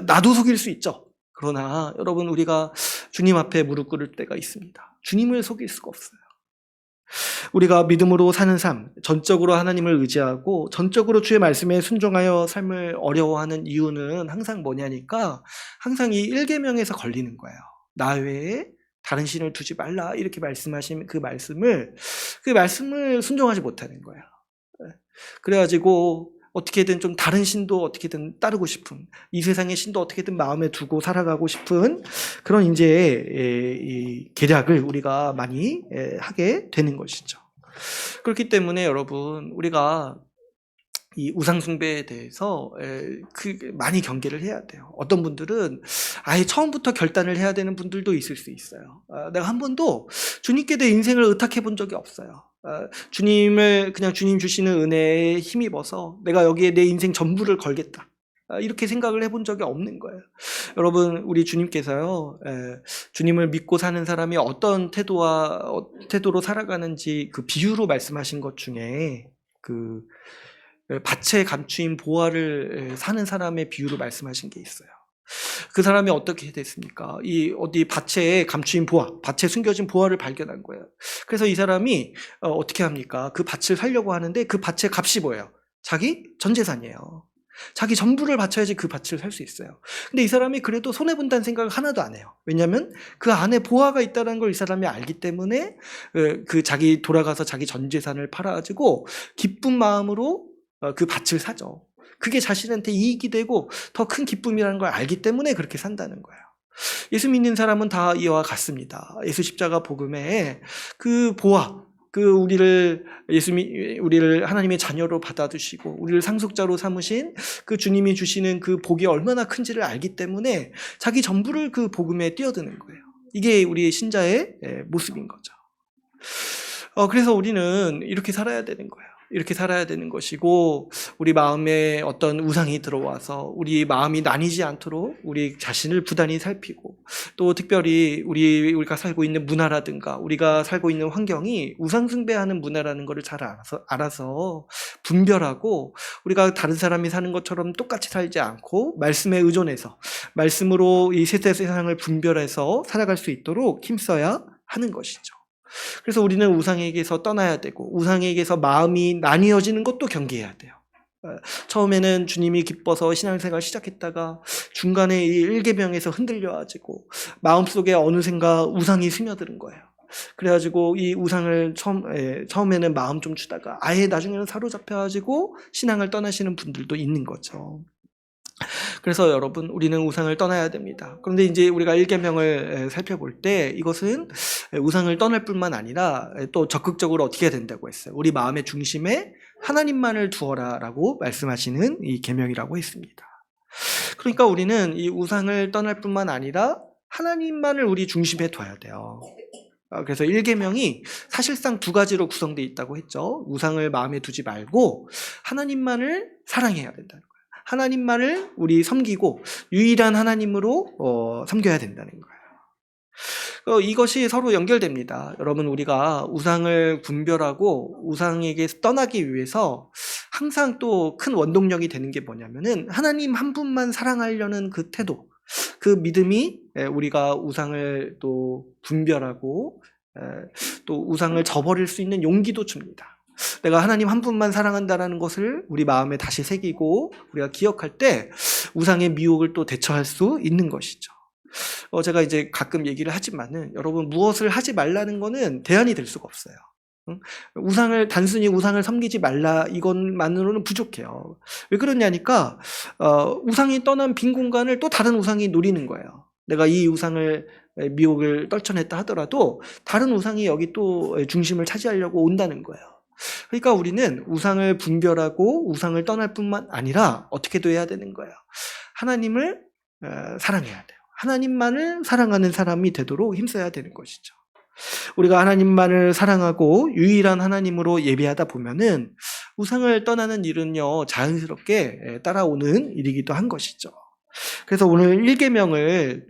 S1: 나도 속일 수 있죠. 그러나 여러분, 우리가 주님 앞에 무릎 꿇을 때가 있습니다. 주님을 속일 수가 없어요. 우리가 믿음으로 사는 삶, 전적으로 하나님을 의지하고 전적으로 주의 말씀에 순종하여 삶을 어려워하는 이유는 항상 뭐냐니까, 항상 이 1계명에서 걸리는 거예요. 나 외에 다른 신을 두지 말라, 이렇게 말씀하신 그 말씀을 순종하지 못하는 거예요. 그래가지고 어떻게든 좀 다른 신도 어떻게든 따르고 싶은, 이 세상의 신도 어떻게든 마음에 두고 살아가고 싶은 그런 이제 이 계략을 우리가 많이 하게 되는 것이죠. 그렇기 때문에 여러분, 우리가 이 우상숭배에 대해서 많이 경계를 해야 돼요. 어떤 분들은 아예 처음부터 결단을 해야 되는 분들도 있을 수 있어요. 내가 한 번도 주님께 내 인생을 의탁해 본 적이 없어요. 주님을 그냥 주님 주시는 은혜에 힘입어서 내가 여기에 내 인생 전부를 걸겠다, 이렇게 생각을 해본 적이 없는 거예요. 여러분, 우리 주님께서요, 주님을 믿고 사는 사람이 어떤 태도로 살아가는지 그 비유로 말씀하신 것 중에 그 밭에 감추인 보화를 사는 사람의 비유로 말씀하신 게 있어요. 그 사람이 어떻게 됐습니까? 어디 밭에 감추인 보화, 밭에 숨겨진 보화를 발견한 거예요. 그래서 이 사람이 어떻게 합니까? 그 밭을 살려고 하는데 그 밭의 값이 뭐예요? 자기 전 재산이에요. 자기 전부를 바쳐야지 그 밭을 살 수 있어요. 근데 이 사람이 그래도 손해본다는 생각을 하나도 안 해요. 왜냐하면 그 안에 보화가 있다는 걸 이 사람이 알기 때문에 돌아가서 자기 전 재산을 팔아가지고 기쁜 마음으로 그 밭을 사죠. 그게 자신한테 이익이 되고 더 큰 기쁨이라는 걸 알기 때문에 그렇게 산다는 거예요. 예수 믿는 사람은 다 이와 같습니다. 예수 십자가 복음에 그 보화, 우리를 하나님의 자녀로 받아주시고 우리를 상속자로 삼으신 그 주님이 주시는 그 복이 얼마나 큰지를 알기 때문에 자기 전부를 그 복음에 뛰어드는 거예요. 이게 우리의 신자의 모습인 거죠. 그래서 우리는 이렇게 살아야 되는 거예요. 이렇게 살아야 되는 것이고, 우리 마음에 어떤 우상이 들어와서 우리 마음이 나뉘지 않도록 우리 자신을 부단히 살피고, 또 특별히 우리가 살고 있는 문화라든가 우리가 살고 있는 환경이 우상숭배하는 문화라는 것을 잘 알아서 분별하고, 우리가 다른 사람이 사는 것처럼 똑같이 살지 않고 말씀에 의존해서 말씀으로 이 세상을 분별해서 살아갈 수 있도록 힘써야 하는 것이죠. 그래서 우리는 우상에게서 떠나야 되고, 우상에게서 마음이 나뉘어지는 것도 경계해야 돼요. 처음에는 주님이 기뻐서 신앙생활 시작했다가 중간에 이 1계명에서 흔들려가지고 마음속에 어느샌가 우상이 스며드는 거예요. 그래가지고 이 우상을 처음에는 마음 좀 주다가 아예 나중에는 사로잡혀가지고 신앙을 떠나시는 분들도 있는 거죠. 그래서 여러분, 우리는 우상을 떠나야 됩니다. 그런데 이제 우리가 1계명을 살펴볼 때 이것은 우상을 떠날 뿐만 아니라 또 적극적으로 어떻게 해야 된다고 했어요. 우리 마음의 중심에 하나님만을 두어라라고 말씀하시는 이 계명이라고 했습니다. 그러니까 우리는 이 우상을 떠날 뿐만 아니라 하나님만을 우리 중심에 둬야 돼요. 그래서 1계명이 사실상 두 가지로 구성되어 있다고 했죠. 우상을 마음에 두지 말고 하나님만을 사랑해야 된다는 거예요. 하나님만을 우리 섬기고 유일한 하나님으로 섬겨야 된다는 거예요. 이것이 서로 연결됩니다. 여러분, 우리가 우상을 분별하고 우상에게 떠나기 위해서 항상 또 큰 원동력이 되는 게 뭐냐면은 하나님 한 분만 사랑하려는 그 태도, 그 믿음이 우리가 우상을 또 분별하고 또 우상을 저버릴 수 있는 용기도 줍니다. 내가 하나님 한 분만 사랑한다는 것을 우리 마음에 다시 새기고 우리가 기억할 때 우상의 미혹을 또 대처할 수 있는 것이죠. 제가 이제 가끔 얘기를 하지만은 여러분, 무엇을 하지 말라는 거는 대안이 될 수가 없어요. 단순히 우상을 섬기지 말라 이것만으로는 부족해요. 왜 그러냐니까 우상이 떠난 빈 공간을 또 다른 우상이 노리는 거예요. 내가 이 우상을 미혹을 떨쳐냈다 하더라도 다른 우상이 여기 또 중심을 차지하려고 온다는 거예요. 그러니까 우리는 우상을 분별하고 우상을 떠날 뿐만 아니라 어떻게도 해야 되는 거예요. 하나님을 사랑해야 돼요. 하나님만을 사랑하는 사람이 되도록 힘써야 되는 것이죠. 우리가 하나님만을 사랑하고 유일한 하나님으로 예배하다 보면은 우상을 떠나는 일은요, 자연스럽게 따라오는 일이기도 한 것이죠. 그래서 오늘 1계명을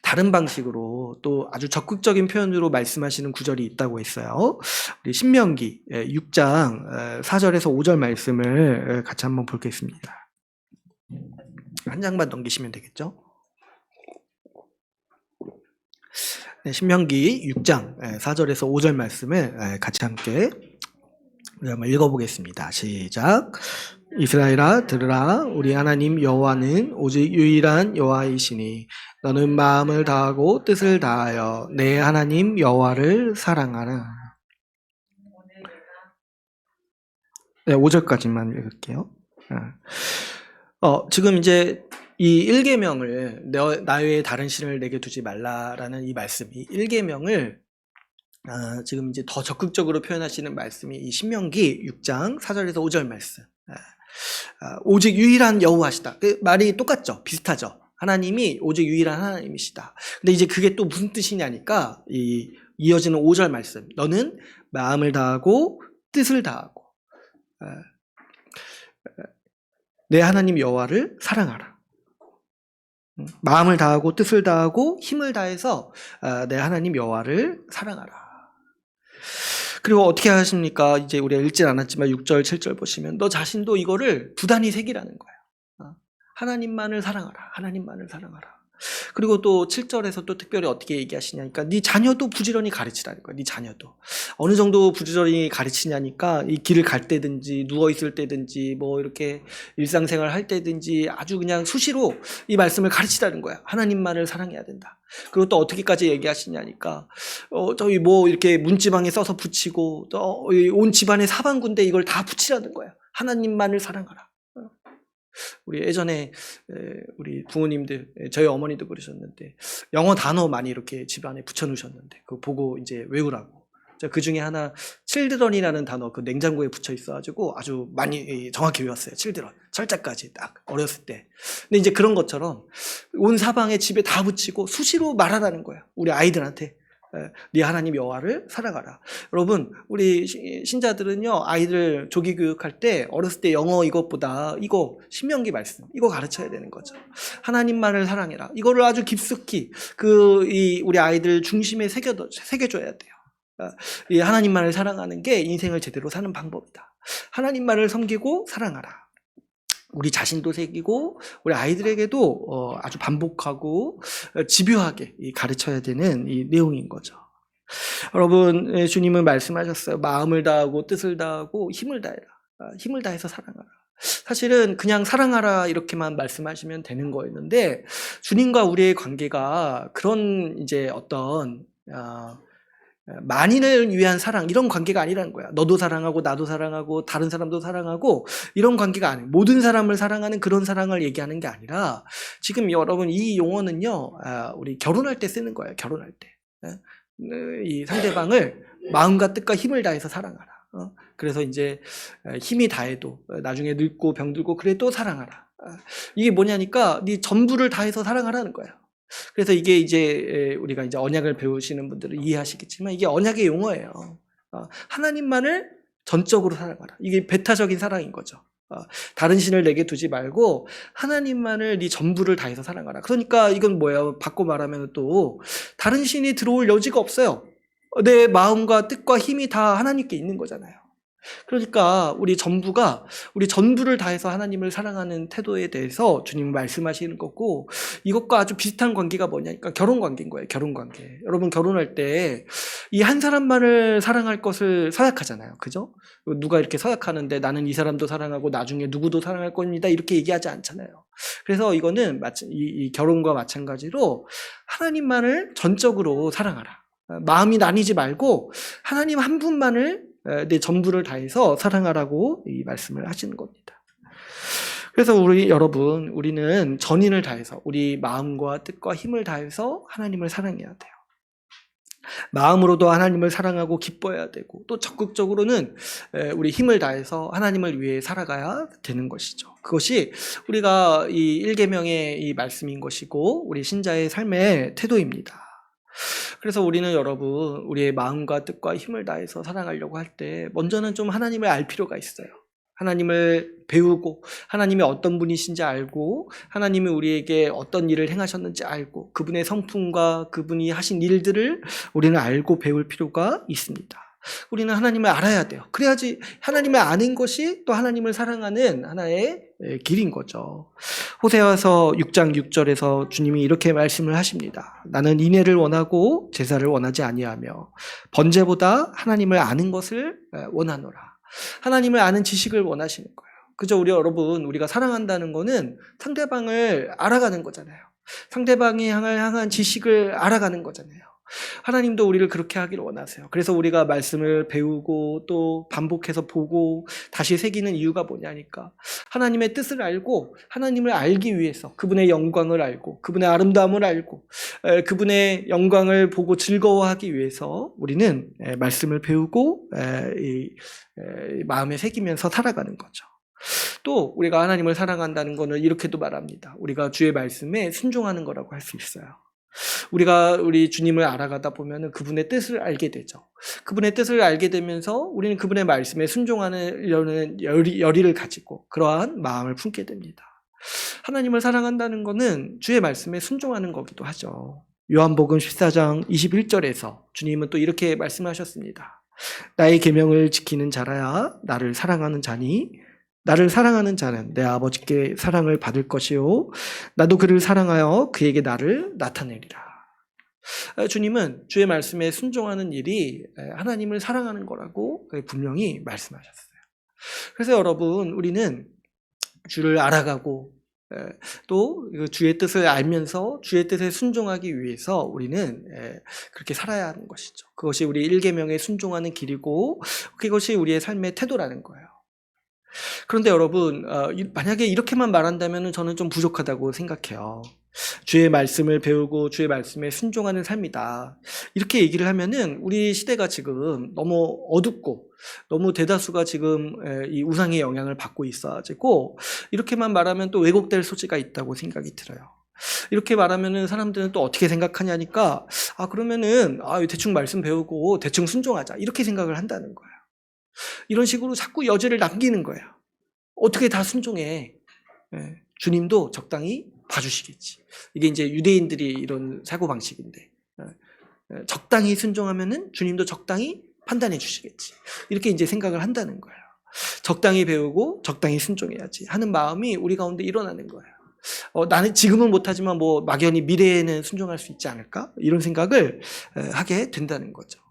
S1: 다른 방식으로 또 아주 적극적인 표현으로 말씀하시는 구절이 있다고 했어요. 우리 신명기 6장 4절에서 5절 말씀을 같이 한번 보겠습니다. 한 장만 넘기시면 되겠죠? 네, 신명기 6장 4절에서 5절 말씀을 같이 함께 한번 읽어보겠습니다. 시작. 이스라엘아 들으라. 우리 하나님 여호와는 오직 유일한 여호와이시니 너는 마음을 다하고 뜻을 다하여 내 하나님 여호와를 사랑하라. 네, 5절까지만 읽을게요. 지금 이제 이 1계명을 나 외에 다른 신을 내게 두지 말라라는 이 말씀이 1계명을 지금 이제 더 적극적으로 표현하시는 말씀이 이 신명기 6장 4절에서 5절 말씀. 오직 유일한 여호와시다. 그 말이 똑같죠. 비슷하죠. 하나님이 오직 유일한 하나님이시다. 근데 이제 그게 또 무슨 뜻이냐니까 이어지는 5절 말씀. 너는 마음을 다하고 뜻을 다하고 내 하나님 여호와를 사랑하라. 마음을 다하고 뜻을 다하고 힘을 다해서 내 하나님 여호와를 사랑하라. 그리고 어떻게 하십니까? 이제 우리가 읽질 않았지만 6절, 7절 보시면 너 자신도 이거를 부단히 새기라는 거예요. 하나님만을 사랑하라. 하나님만을 사랑하라. 그리고 또 7절에서 또 특별히 어떻게 얘기하시냐니까 네 자녀도 부지런히 가르치라는 거예요. 네 자녀도. 어느 정도 부지런히 가르치냐니까 이 길을 갈 때든지 누워있을 때든지 뭐 이렇게 일상생활 할 때든지 아주 그냥 수시로 이 말씀을 가르치라는 거야. 하나님만을 사랑해야 된다. 그리고 또 어떻게까지 얘기하시냐니까 저희 뭐 이렇게 문지방에 써서 붙이고 또 온 집안의 사방군데 이걸 다 붙이라는 거야. 하나님만을 사랑하라. 우리 예전에 우리 부모님들 저희 어머니도 그러셨는데 영어 단어 많이 이렇게 집안에 붙여놓으셨는데 그거 보고 이제 외우라고. 그 중에 하나 children이라는 단어 그 냉장고에 붙여 있어가지고 아주 많이 정확히 외웠어요. children 철자까지 딱 어렸을 때. 근데 이제 그런 것처럼 온 사방에 집에 다 붙이고 수시로 말하라는 거예요. 우리 아이들한테. 네 하나님 여호와를 사랑하라. 여러분 우리 신자들은요 아이들 조기 교육할 때 어렸을 때 영어 이것보다 이거 신명기 말씀 이거 가르쳐야 되는 거죠. 하나님만을 사랑해라. 이거를 아주 깊숙이 우리 아이들 중심에 새겨줘야 돼요. 이 하나님만을 사랑하는 게 인생을 제대로 사는 방법이다. 하나님만을 섬기고 사랑하라. 우리 자신도 새기고 우리 아이들에게도 아주 반복하고 집요하게 가르쳐야 되는 이 내용인 거죠. 여러분 주님은 말씀하셨어요. 마음을 다하고 뜻을 다하고 힘을 다해라. 힘을 다해서 사랑하라. 사실은 그냥 사랑하라 이렇게만 말씀하시면 되는 거였는데 주님과 우리의 관계가 그런 이제 어떤 만인을 위한 사랑 이런 관계가 아니라는 거야. 너도 사랑하고 나도 사랑하고 다른 사람도 사랑하고 이런 관계가 아니에요. 모든 사람을 사랑하는 그런 사랑을 얘기하는 게 아니라 지금 여러분 이 용어는요 우리 결혼할 때 쓰는 거예요. 결혼할 때 이 상대방을 마음과 뜻과 힘을 다해서 사랑하라. 그래서 이제 힘이 다해도 나중에 늙고 병들고 그래도 사랑하라. 이게 뭐냐니까 네 전부를 다해서 사랑하라는 거예요. 그래서 이게 이제 우리가 이제 언약을 배우시는 분들은 이해하시겠지만 이게 언약의 용어예요. 하나님만을 전적으로 사랑하라. 이게 배타적인 사랑인 거죠. 다른 신을 내게 두지 말고 하나님만을 네 전부를 다해서 사랑하라. 그러니까 이건 뭐예요? 바꿔 말하면 또 다른 신이 들어올 여지가 없어요. 내 마음과 뜻과 힘이 다 하나님께 있는 거잖아요. 그러니까 우리 전부를 다해서 하나님을 사랑하는 태도에 대해서 주님은 말씀하시는 거고 이것과 아주 비슷한 관계가 뭐냐니까 결혼 관계인 거예요. 결혼 관계. 여러분 결혼할 때 이 한 사람만을 사랑할 것을 서약하잖아요. 그죠? 누가 이렇게 서약하는데 나는 이 사람도 사랑하고 나중에 누구도 사랑할 겁니다. 이렇게 얘기하지 않잖아요. 그래서 이거는 이 결혼과 마찬가지로 하나님만을 전적으로 사랑하라. 마음이 나뉘지 말고 하나님 한 분만을 내 전부를 다해서 사랑하라고 이 말씀을 하시는 겁니다. 그래서 우리는 전인을 다해서 우리 마음과 뜻과 힘을 다해서 하나님을 사랑해야 돼요. 마음으로도 하나님을 사랑하고 기뻐해야 되고 또 적극적으로는 우리 힘을 다해서 하나님을 위해 살아가야 되는 것이죠. 그것이 우리가 이 1계명의 이 말씀인 것이고 우리 신자의 삶의 태도입니다. 그래서 우리는 여러분 우리의 마음과 뜻과 힘을 다해서 사랑하려고 할 때 먼저는 좀 하나님을 알 필요가 있어요. 하나님을 배우고 하나님이 어떤 분이신지 알고 하나님이 우리에게 어떤 일을 행하셨는지 알고 그분의 성품과 그분이 하신 일들을 우리는 알고 배울 필요가 있습니다. 우리는 하나님을 알아야 돼요. 그래야지 하나님을 아는 것이 또 하나님을 사랑하는 하나의 길인 거죠. 호세아서 6장 6절에서 주님이 이렇게 말씀을 하십니다. 나는 인애를 원하고 제사를 원하지 아니하며 번제보다 하나님을 아는 것을 원하노라. 하나님을 아는 지식을 원하시는 거예요. 그죠? 우리 여러분, 우리가 사랑한다는 거는 상대방을 알아가는 거잖아요. 상대방이 향한 지식을 알아가는 거잖아요. 하나님도 우리를 그렇게 하기를 원하세요. 그래서 우리가 말씀을 배우고 또 반복해서 보고 다시 새기는 이유가 뭐냐니까 하나님의 뜻을 알고 하나님을 알기 위해서 그분의 영광을 알고 그분의 아름다움을 알고 그분의 영광을 보고 즐거워하기 위해서 우리는 말씀을 배우고 마음에 새기면서 살아가는 거죠. 또 우리가 하나님을 사랑한다는 것은 이렇게도 말합니다. 우리가 주의 말씀에 순종하는 거라고 할 수 있어요. 우리 주님을 알아가다 보면 그분의 뜻을 알게 되죠. 그분의 뜻을 알게 되면서 우리는 그분의 말씀에 순종하려는 열의를 가지고 그러한 마음을 품게 됩니다. 하나님을 사랑한다는 것은 주의 말씀에 순종하는 거기도 하죠. 요한복음 14장 21절에서 주님은 또 이렇게 말씀하셨습니다. 나의 계명을 지키는 자라야 나를 사랑하는 자니 나를 사랑하는 자는 내 아버지께 사랑을 받을 것이요 나도 그를 사랑하여 그에게 나를 나타내리라. 주님은 주의 말씀에 순종하는 일이 하나님을 사랑하는 거라고 분명히 말씀하셨어요. 그래서 여러분, 우리는 주를 알아가고 또 주의 뜻을 알면서 주의 뜻에 순종하기 위해서 우리는 그렇게 살아야 하는 것이죠. 그것이 우리 일계명에 순종하는 길이고 그것이 우리의 삶의 태도라는 거예요. 그런데 여러분, 만약에 이렇게만 말한다면 저는 좀 부족하다고 생각해요. 주의 말씀을 배우고 주의 말씀에 순종하는 삶이다. 이렇게 얘기를 하면은 우리 시대가 지금 너무 어둡고 너무 대다수가 지금 이 우상의 영향을 받고 있어가지고 이렇게만 말하면 또 왜곡될 소지가 있다고 생각이 들어요. 이렇게 말하면은 사람들은 또 어떻게 생각하냐니까 그러면은 대충 말씀 배우고 대충 순종하자 이렇게 생각을 한다는 거예요. 이런 식으로 자꾸 여지를 남기는 거예요. 어떻게 다 순종해? 주님도 적당히 봐주시겠지. 이게 이제 유대인들이 이런 사고방식인데 적당히 순종하면은 주님도 적당히 판단해 주시겠지. 이렇게 이제 생각을 한다는 거예요. 적당히 배우고 적당히 순종해야지 하는 마음이 우리 가운데 일어나는 거예요. 나는 지금은 못하지만 막연히 미래에는 순종할 수 있지 않을까? 이런 생각을 하게 된다는 거죠.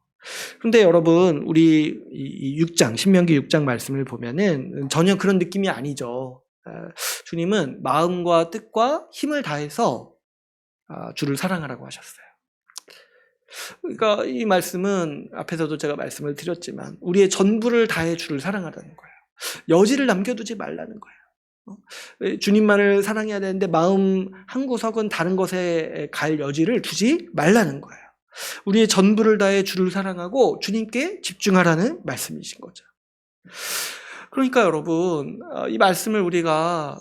S1: 그런데 여러분, 우리 이 6장, 신명기 6장 말씀을 보면은 전혀 그런 느낌이 아니죠. 주님은 마음과 뜻과 힘을 다해서 주를 사랑하라고 하셨어요. 그러니까 이 말씀은 앞에서도 제가 말씀을 드렸지만 우리의 전부를 다해 주를 사랑하라는 거예요. 여지를 남겨두지 말라는 거예요. 주님만을 사랑해야 되는데 마음 한구석은 다른 것에 갈 여지를 두지 말라는 거예요. 우리의 전부를 다해 주를 사랑하고 주님께 집중하라는 말씀이신 거죠. 그러니까 여러분, 이 말씀을 우리가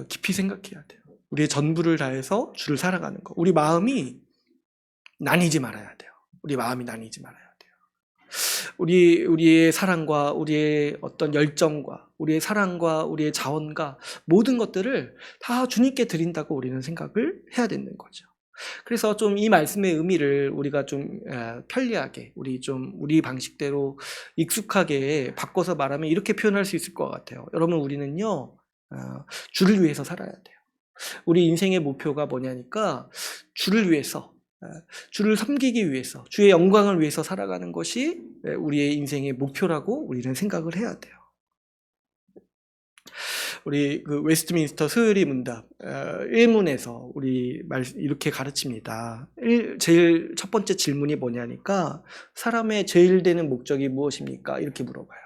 S1: 깊이 생각해야 돼요. 우리의 전부를 다해서 주를 사랑하는 거. 우리 마음이 나뉘지 말아야 돼요. 우리 마음이 나뉘지 말아야 돼요. 우리의 사랑과 우리의 어떤 열정과 우리의 사랑과 우리의 자원과 모든 것들을 다 주님께 드린다고 우리는 생각을 해야 되는 거죠. 그래서 좀 이 말씀의 의미를 우리가 좀 편리하게 우리 방식대로 익숙하게 바꿔서 말하면 이렇게 표현할 수 있을 것 같아요. 여러분, 우리는요 주를 위해서 살아야 돼요. 우리 인생의 목표가 뭐냐니까 주를 위해서, 주를 섬기기 위해서, 주의 영광을 위해서 살아가는 것이 우리의 인생의 목표라고 우리는 생각을 해야 돼요. 우리 그 웨스트민스터 소요리 문답 1문에서 우리 이렇게 가르칩니다. 제일 첫 번째 질문이 뭐냐니까 사람의 제일 되는 목적이 무엇입니까? 이렇게 물어봐요.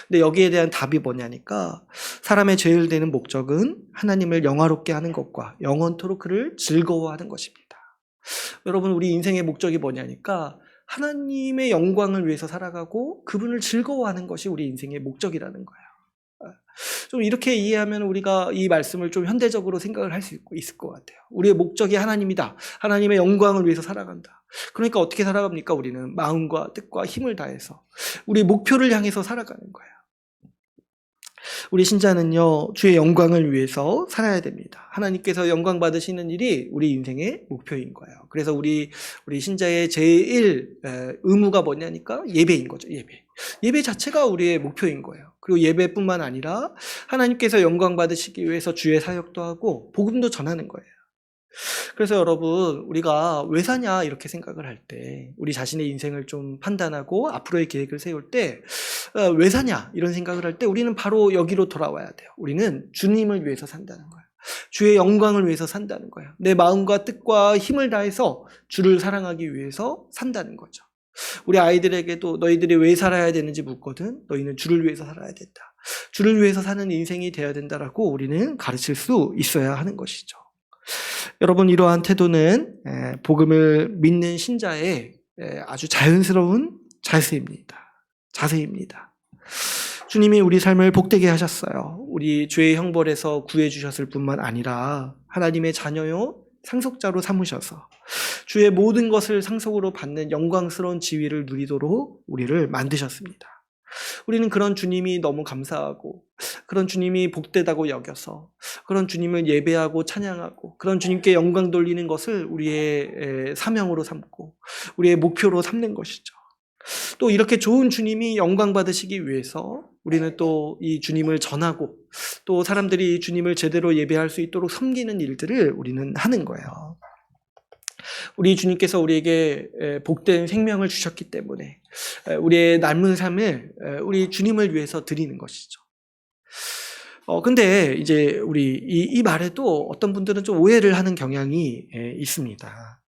S1: 근데 여기에 대한 답이 뭐냐니까 사람의 제일 되는 목적은 하나님을 영화롭게 하는 것과 영원토록 그를 즐거워하는 것입니다. 여러분, 우리 인생의 목적이 뭐냐니까 하나님의 영광을 위해서 살아가고 그분을 즐거워하는 것이 우리 인생의 목적이라는 거예요. 좀 이렇게 이해하면 우리가 이 말씀을 좀 현대적으로 생각을 할 수 있을 것 같아요. 우리의 목적이 하나님이다. 하나님의 영광을 위해서 살아간다. 그러니까 어떻게 살아갑니까? 우리는 마음과 뜻과 힘을 다해서 우리 목표를 향해서 살아가는 거예요. 우리 신자는요, 주의 영광을 위해서 살아야 됩니다. 하나님께서 영광 받으시는 일이 우리 인생의 목표인 거예요. 그래서 우리 신자의 제일 의무가 뭐냐니까 예배인 거죠, 예배. 예배 자체가 우리의 목표인 거예요. 그리고 예배뿐만 아니라 하나님께서 영광 받으시기 위해서 주의 사역도 하고 복음도 전하는 거예요. 그래서 여러분, 우리가 왜 사냐 이렇게 생각을 할 때, 우리 자신의 인생을 좀 판단하고 앞으로의 계획을 세울 때 왜 사냐 이런 생각을 할 때 우리는 바로 여기로 돌아와야 돼요. 우리는 주님을 위해서 산다는 거예요. 주의 영광을 위해서 산다는 거예요. 내 마음과 뜻과 힘을 다해서 주를 사랑하기 위해서 산다는 거죠. 우리 아이들에게도 너희들이 왜 살아야 되는지 묻거든 너희는 주를 위해서 살아야 된다. 주를 위해서 사는 인생이 되어야 된다라고 우리는 가르칠 수 있어야 하는 것이죠. 여러분, 이러한 태도는 복음을 믿는 신자의 아주 자연스러운 자세입니다. 주님이 우리 삶을 복되게 하셨어요. 우리 죄의 형벌에서 구해 주셨을 뿐만 아니라 하나님의 자녀요 상속자로 삼으셔서 주의 모든 것을 상속으로 받는 영광스러운 지위를 누리도록 우리를 만드셨습니다. 우리는 그런 주님이 너무 감사하고, 그런 주님이 복되다고 여겨서, 그런 주님을 예배하고 찬양하고, 그런 주님께 영광 돌리는 것을 우리의 사명으로 삼고 우리의 목표로 삼는 것이죠. 또 이렇게 좋은 주님이 영광 받으시기 위해서 우리는 또 이 주님을 전하고, 또 사람들이 이 주님을 제대로 예배할 수 있도록 섬기는 일들을 우리는 하는 거예요. 우리 주님께서 우리에게 복된 생명을 주셨기 때문에 우리의 남은 삶을 우리 주님을 위해서 드리는 것이죠. 근데 이제 우리 이 말에도 어떤 분들은 좀 오해를 하는 경향이 있습니다.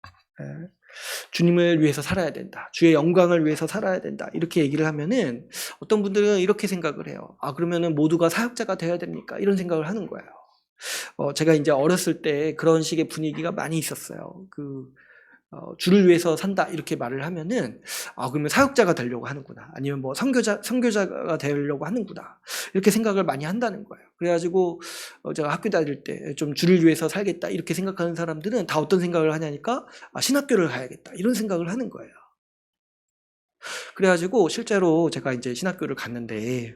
S1: 주님을 위해서 살아야 된다. 주의 영광을 위해서 살아야 된다. 이렇게 얘기를 하면은 어떤 분들은 이렇게 생각을 해요. 그러면은 모두가 사역자가 되어야 됩니까? 이런 생각을 하는 거예요. 제가 이제 어렸을 때 그런 식의 분위기가 많이 있었어요. 주를 위해서 산다 이렇게 말을 하면은 그러면 사역자가 되려고 하는구나, 아니면 뭐 선교자가 되려고 하는구나 이렇게 생각을 많이 한다는 거예요. 그래가지고 제가 학교 다닐 때 좀 주를 위해서 살겠다 이렇게 생각하는 사람들은 다 어떤 생각을 하냐니까 신학교를 가야겠다 이런 생각을 하는 거예요. 그래가지고 실제로 제가 이제 신학교를 갔는데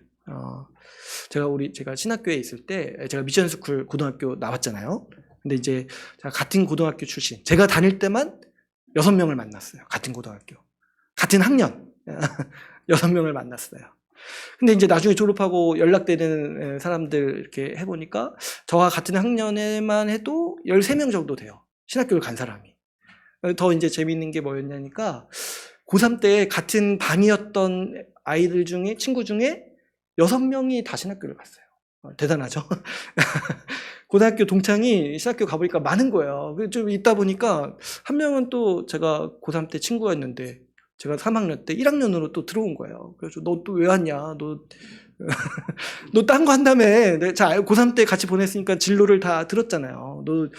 S1: 제가 신학교에 있을 때 제가 미션스쿨 고등학교 나왔잖아요. 근데 이제 제가 같은 고등학교 출신, 제가 다닐 때만 6명을 만났어요. 같은 고등학교, 같은 학년 6명을 만났어요. 근데 이제 나중에 졸업하고 연락되는 사람들 이렇게 해보니까 저와 같은 학년에만 해도 13명 정도 돼요. 신학교를 간 사람이. 더 이제 재미있는 게 뭐였냐니까 고3 때 같은 반이었던 아이들 중에, 친구 중에 6명이 다 신학교를 갔어요. 대단하죠? 고등학교 동창이 신학교 가보니까 많은 거예요. 좀 있다 보니까 한 명은 또 제가 고3 때 친구였는데 제가 3학년 때 1학년으로 또 들어온 거예요. 그래서 너 또 왜 왔냐? 너 딴 거 한다며. 고3 때 같이 보냈으니까 진로를 다 들었잖아요. 너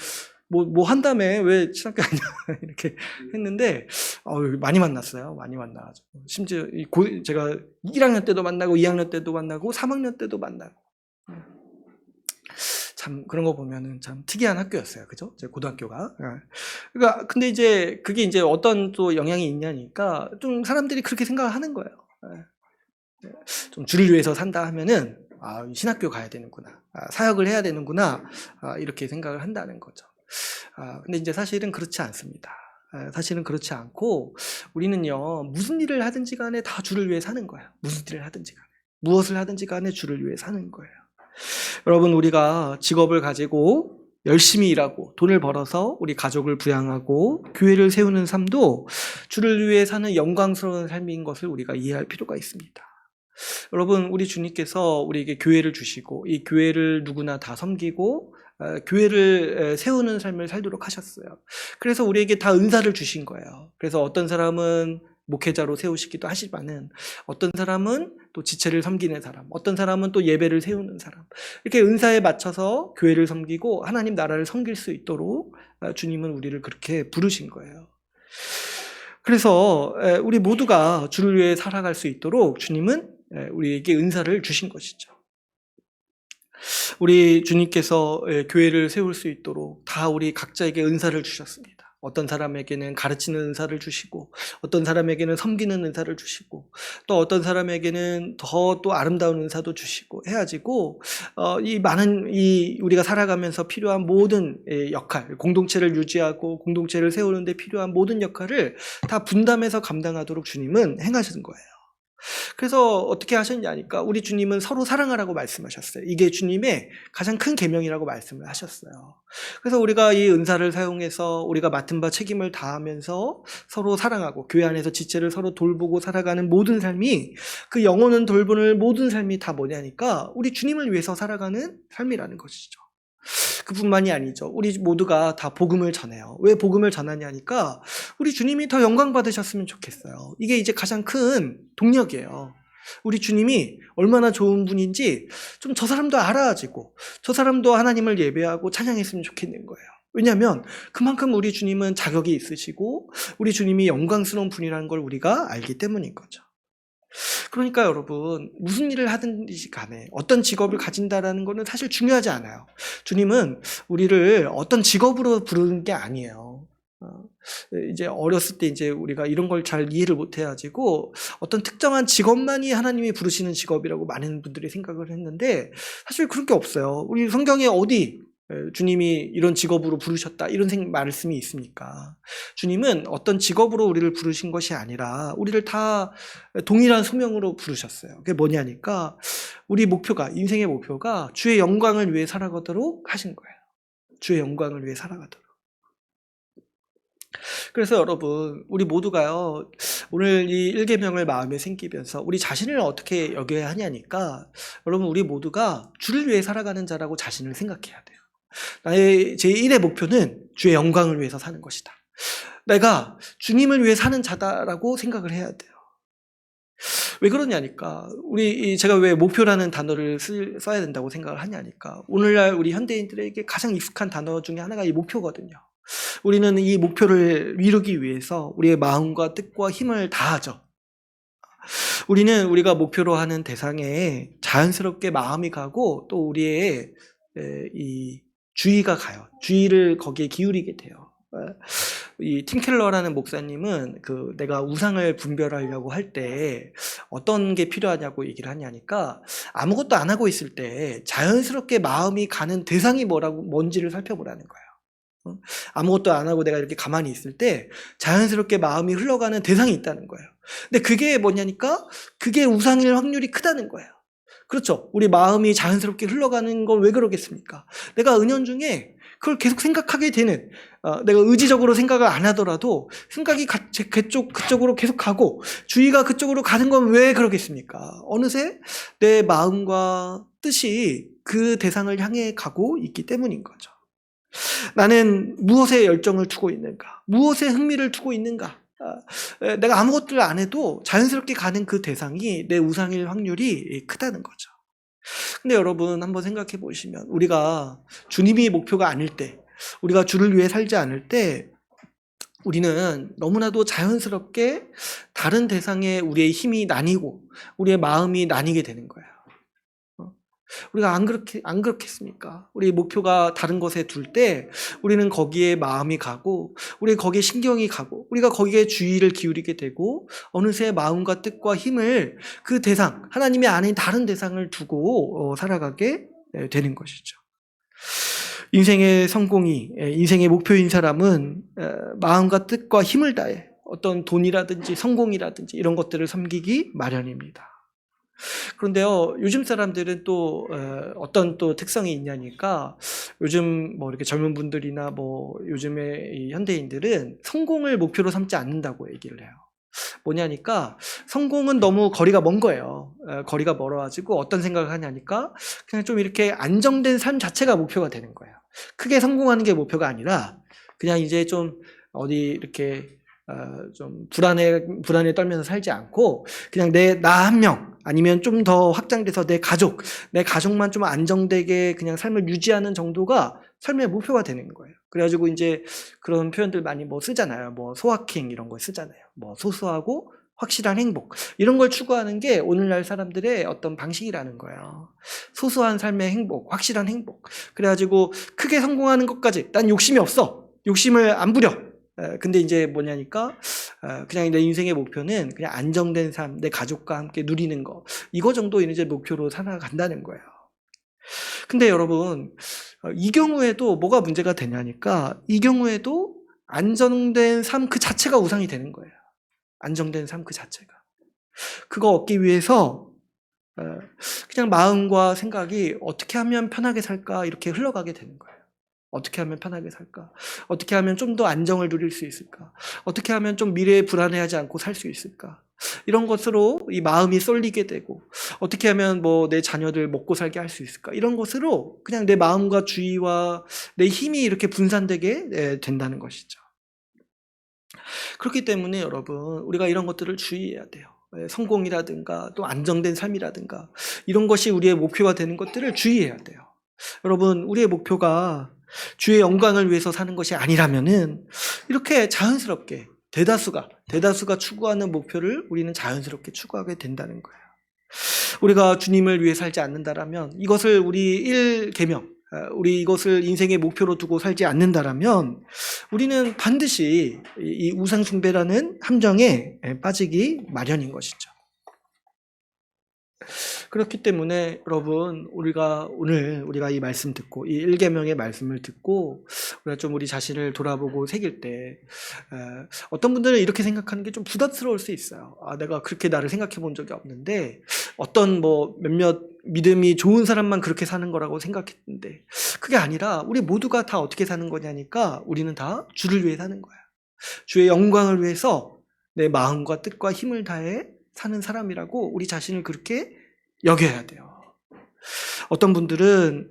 S1: 뭐 한다며 왜 신학교 아니냐 이렇게 했는데 많이 만났어요. 많이 만나가지고 심지어 제가 1학년 때도 만나고 2학년 때도 만나고 3학년 때도 만나고 참 그런 거 보면은 참 특이한 학교였어요. 그죠? 제 고등학교가. 그러니까 근데 이제 그게 이제 어떤 또 영향이 있냐니까 좀 사람들이 그렇게 생각을 하는 거예요. 좀 주를 위해서 산다 하면은 신학교 가야 되는구나, 사역을 해야 되는구나, 이렇게 생각을 한다는 거죠. 근데 이제 사실은 그렇지 않습니다. 사실은 그렇지 않고 우리는요, 무슨 일을 하든지 간에 다 주를 위해 사는 거예요. 무슨 일을 하든지 간에, 무엇을 하든지 간에 주를 위해 사는 거예요. 여러분, 우리가 직업을 가지고 열심히 일하고 돈을 벌어서 우리 가족을 부양하고 교회를 세우는 삶도 주를 위해 사는 영광스러운 삶인 것을 우리가 이해할 필요가 있습니다. 여러분, 우리 주님께서 우리에게 교회를 주시고 이 교회를 누구나 다 섬기고 교회를 세우는 삶을 살도록 하셨어요. 그래서 우리에게 다 은사를 주신 거예요. 그래서 어떤 사람은 목회자로 세우시기도 하지만은 어떤 사람은 또 지체를 섬기는 사람, 어떤 사람은 또 예배를 세우는 사람, 이렇게 은사에 맞춰서 교회를 섬기고 하나님 나라를 섬길 수 있도록 주님은 우리를 그렇게 부르신 거예요. 그래서 우리 모두가 주를 위해 살아갈 수 있도록 주님은 우리에게 은사를 주신 것이죠. 우리 주님께서 교회를 세울 수 있도록 다 우리 각자에게 은사를 주셨습니다. 어떤 사람에게는 가르치는 은사를 주시고, 어떤 사람에게는 섬기는 은사를 주시고, 또 어떤 사람에게는 더 또 아름다운 은사도 주시고 해가지고 이 많은 우리가 살아가면서 필요한 모든 역할, 공동체를 유지하고 공동체를 세우는 데 필요한 모든 역할을 다 분담해서 감당하도록 주님은 행하시는 거예요. 그래서 어떻게 하셨냐니까 우리 주님은 서로 사랑하라고 말씀하셨어요. 이게 주님의 가장 큰 계명이라고 말씀을 하셨어요. 그래서 우리가 이 은사를 사용해서 우리가 맡은 바 책임을 다하면서 서로 사랑하고 교회 안에서 지체를 서로 돌보고 살아가는 모든 삶이, 그 영혼은 돌보는 모든 삶이 다 뭐냐니까 우리 주님을 위해서 살아가는 삶이라는 것이죠. 그뿐만이 아니죠. 우리 모두가 다 복음을 전해요. 왜 복음을 전하냐니까 우리 주님이 더 영광 받으셨으면 좋겠어요. 이게 이제 가장 큰 동력이에요. 우리 주님이 얼마나 좋은 분인지 좀 저 사람도 알아지고 저 사람도 하나님을 예배하고 찬양했으면 좋겠는 거예요. 왜냐하면 그만큼 우리 주님은 자격이 있으시고 우리 주님이 영광스러운 분이라는 걸 우리가 알기 때문인 거죠. 그러니까 여러분, 무슨 일을 하든지 간에 어떤 직업을 가진다라는 것은 사실 중요하지 않아요. 주님은 우리를 어떤 직업으로 부르는 게 아니에요. 이제 어렸을 때 이제 우리가 이런 걸 잘 이해를 못 해가지고 어떤 특정한 직업만이 하나님이 부르시는 직업이라고 많은 분들이 생각을 했는데 사실 그런 게 없어요. 우리 성경에 어디 주님이 이런 직업으로 부르셨다 이런 말씀이 있습니까? 주님은 어떤 직업으로 우리를 부르신 것이 아니라 우리를 다 동일한 소명으로 부르셨어요. 그게 뭐냐니까 우리 목표가, 인생의 목표가 주의 영광을 위해 살아가도록 하신 거예요. 주의 영광을 위해 살아가도록. 그래서 여러분, 우리 모두가요, 오늘 이 1계명을 마음에 생기면서 우리 자신을 어떻게 여겨야 하냐니까 여러분, 우리 모두가 주를 위해 살아가는 자라고 자신을 생각해야 돼요. 나의 제1의 목표는 주의 영광을 위해서 사는 것이다. 내가 주님을 위해 사는 자다라고 생각을 해야 돼요. 왜 그러냐니까 제가 왜 목표라는 단어를 써야 된다고 생각을 하냐니까 오늘날 우리 현대인들에게 가장 익숙한 단어 중에 하나가 이 목표거든요. 우리는 이 목표를 이루기 위해서 우리의 마음과 뜻과 힘을 다하죠. 우리는 우리가 목표로 하는 대상에 자연스럽게 마음이 가고 또 우리의 이 주의가 가요. 주의를 거기에 기울이게 돼요. 이 팀켈러라는 목사님은 내가 우상을 분별하려고 할 때 어떤 게 필요하냐고 얘기를 하냐니까 아무것도 안 하고 있을 때 자연스럽게 마음이 가는 대상이 뭔지를 살펴보라는 거예요. 아무것도 안 하고 내가 이렇게 가만히 있을 때 자연스럽게 마음이 흘러가는 대상이 있다는 거예요. 근데 그게 뭐냐니까 그게 우상일 확률이 크다는 거예요. 그렇죠. 우리 마음이 자연스럽게 흘러가는 건 왜 그러겠습니까? 내가 은연중에 그걸 계속 생각하게 되는, 내가 의지적으로 생각을 안 하더라도 생각이 그쪽으로 계속 가고 주의가 그쪽으로 가는 건 왜 그러겠습니까? 어느새 내 마음과 뜻이 그 대상을 향해 가고 있기 때문인 거죠. 나는 무엇에 열정을 두고 있는가? 무엇에 흥미를 두고 있는가? 내가 아무것도 안 해도 자연스럽게 가는 그 대상이 내 우상일 확률이 크다는 거죠. 근데 여러분 한번 생각해 보시면 우리가 주님이 목표가 아닐 때, 우리가 주를 위해 살지 않을 때 우리는 너무나도 자연스럽게 다른 대상에 우리의 힘이 나뉘고 우리의 마음이 나뉘게 되는 거예요. 우리가 안 그렇겠습니까? 우리 목표가 다른 것에 둘 때 우리는 거기에 마음이 가고 우리 거기에 신경이 가고 우리가 거기에 주의를 기울이게 되고 어느새 마음과 뜻과 힘을 그 대상, 하나님이 아닌 다른 대상을 두고 살아가게 되는 것이죠. 인생의 성공이, 인생의 목표인 사람은 마음과 뜻과 힘을 다해 어떤 돈이라든지 성공이라든지 이런 것들을 섬기기 마련입니다. 그런데요, 요즘 사람들은 또 어떤 또 특성이 있냐니까 요즘 뭐 이렇게 젊은 분들이나 뭐 요즘의 이 현대인들은 성공을 목표로 삼지 않는다고 얘기를 해요. 뭐냐니까 성공은 너무 거리가 먼 거예요. 거리가 멀어가지고 어떤 생각을 하냐니까 그냥 좀 이렇게 안정된 삶 자체가 목표가 되는 거예요. 크게 성공하는 게 목표가 아니라 그냥 이제 좀 어디 이렇게 좀 불안에 떨면서 살지 않고 그냥 나 한 명 아니면 좀 더 확장돼서 내 가족만 좀 안정되게 그냥 삶을 유지하는 정도가 삶의 목표가 되는 거예요. 그래가지고 이제 그런 표현들 많이 뭐 쓰잖아요. 뭐 소확행 이런 거 쓰잖아요. 뭐 소소하고 확실한 행복 이런 걸 추구하는 게 오늘날 사람들의 어떤 방식이라는 거예요. 소소한 삶의 행복, 확실한 행복. 그래가지고 크게 성공하는 것까지 난 욕심이 없어. 욕심을 안 부려. 근데 이제 뭐냐니까 그냥 내 인생의 목표는 그냥 안정된 삶, 내 가족과 함께 누리는 거, 이거 정도 이제 목표로 살아간다는 거예요. 근데 여러분, 이 경우에도 뭐가 문제가 되냐니까, 이 경우에도 안정된 삶 그 자체가 우상이 되는 거예요. 안정된 삶 그 자체가. 그거 얻기 위해서 그냥 마음과 생각이 어떻게 하면 편하게 살까 이렇게 흘러가게 되는 거예요. 어떻게 하면 편하게 살까? 어떻게 하면 좀 더 안정을 누릴 수 있을까? 어떻게 하면 좀 미래에 불안해하지 않고 살 수 있을까? 이런 것으로 이 마음이 쏠리게 되고, 어떻게 하면 뭐 내 자녀들 먹고 살게 할 수 있을까? 이런 것으로 그냥 내 마음과 주의와 내 힘이 이렇게 분산되게 된다는 것이죠. 그렇기 때문에 여러분, 우리가 이런 것들을 주의해야 돼요. 성공이라든가 또 안정된 삶이라든가 이런 것이 우리의 목표가 되는 것들을 주의해야 돼요. 여러분, 우리의 목표가 주의 영광을 위해서 사는 것이 아니라면은 이렇게 자연스럽게 대다수가 추구하는 목표를 우리는 자연스럽게 추구하게 된다는 거예요. 우리가 주님을 위해 살지 않는다라면, 이것을 우리 1계명, 우리 이것을 인생의 목표로 두고 살지 않는다라면 우리는 반드시 이 우상숭배라는 함정에 빠지기 마련인 것이죠. 그렇기 때문에 여러분, 우리가 이 말씀 듣고, 이 1계명의 말씀을 듣고 우리가 좀 우리 자신을 돌아보고 새길 때 어떤 분들은 이렇게 생각하는 게 좀 부담스러울 수 있어요. 내가 그렇게 나를 생각해 본 적이 없는데 어떤 몇몇 믿음이 좋은 사람만 그렇게 사는 거라고 생각했는데, 그게 아니라 우리 모두가 다 어떻게 사는 거냐니까, 우리는 다 주를 위해 사는 거야. 주의 영광을 위해서 내 마음과 뜻과 힘을 다해 사는 사람이라고 우리 자신을 그렇게 여겨야 돼요. 어떤 분들은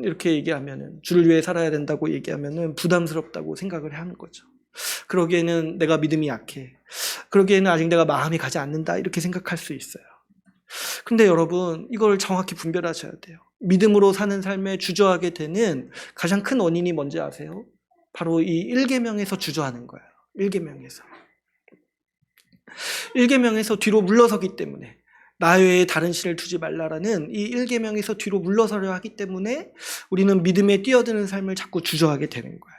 S1: 이렇게 얘기하면은, 주를 위해 살아야 된다고 얘기하면은 부담스럽다고 생각을 하는 거죠. 그러기에는 내가 믿음이 약해, 그러기에는 아직 내가 마음이 가지 않는다, 이렇게 생각할 수 있어요. 근데 여러분, 이걸 정확히 분별하셔야 돼요. 믿음으로 사는 삶에 주저하게 되는 가장 큰 원인이 뭔지 아세요? 바로 이 1계명에서 주저하는 거예요. 1계명에서 뒤로 물러서기 때문에, 나 외에 다른 신을 두지 말라라는 이 1계명에서 뒤로 물러서려 하기 때문에 우리는 믿음에 뛰어드는 삶을 자꾸 주저하게 되는 거예요.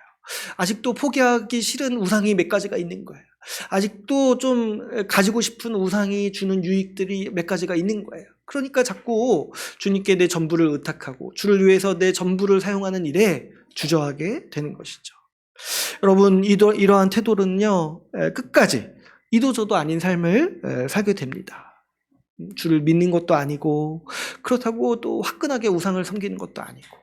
S1: 아직도 포기하기 싫은 우상이 몇 가지가 있는 거예요. 아직도 좀 가지고 싶은 우상이 주는 유익들이 몇 가지가 있는 거예요. 그러니까 자꾸 주님께 내 전부를 의탁하고 주를 위해서 내 전부를 사용하는 일에 주저하게 되는 것이죠. 여러분, 이러한 태도는요, 끝까지 이도저도 아닌 삶을 살게 됩니다. 주를 믿는 것도 아니고, 그렇다고 또 화끈하게 우상을 섬기는 것도 아니고,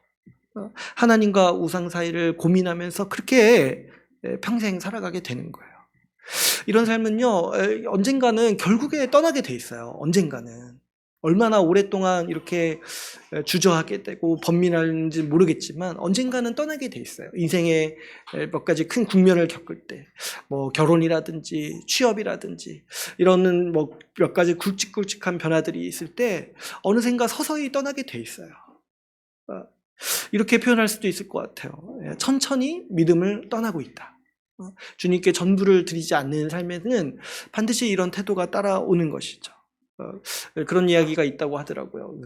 S1: 하나님과 우상 사이를 고민하면서 그렇게 평생 살아가게 되는 거예요. 이런 삶은요, 언젠가는 결국에 떠나게 돼 있어요. 언젠가는. 얼마나 오랫동안 이렇게 주저하게 되고 번민하는지 모르겠지만 언젠가는 떠나게 돼 있어요. 인생의 몇 가지 큰 국면을 겪을 때, 뭐 결혼이라든지 취업이라든지 이런 뭐 몇 가지 굵직굵직한 변화들이 있을 때 어느샌가 서서히 떠나게 돼 있어요. 이렇게 표현할 수도 있을 것 같아요. 천천히 믿음을 떠나고 있다. 주님께 전부를 드리지 않는 삶에는 반드시 이런 태도가 따라오는 것이죠. 그런 이야기가 있다고 하더라고요.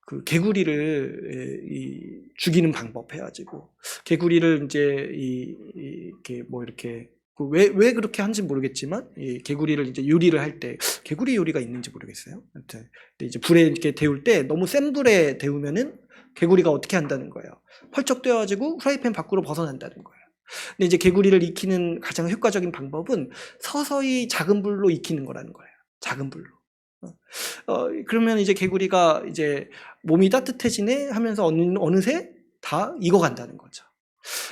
S1: 그 개구리를 죽이는 방법 해가지고, 개구리를 이제 이렇게 뭐 이렇게 왜 그렇게 하는지 모르겠지만, 이 개구리를 이제 요리를 할 때, 개구리 요리가 있는지 모르겠어요. 아무튼 근데 이제 불에 이렇게 데울 때 너무 센 불에 데우면은 개구리가 어떻게 한다는 거예요? 펄쩍 뛰어가지고 프라이팬 밖으로 벗어난다는 거예요. 근데 이제 개구리를 익히는 가장 효과적인 방법은 서서히 작은 불로 익히는 거라는 거예요. 작은 불로. 그러면 이제 개구리가 이제 몸이 따뜻해지네 하면서 어느새 다 익어간다는 거죠.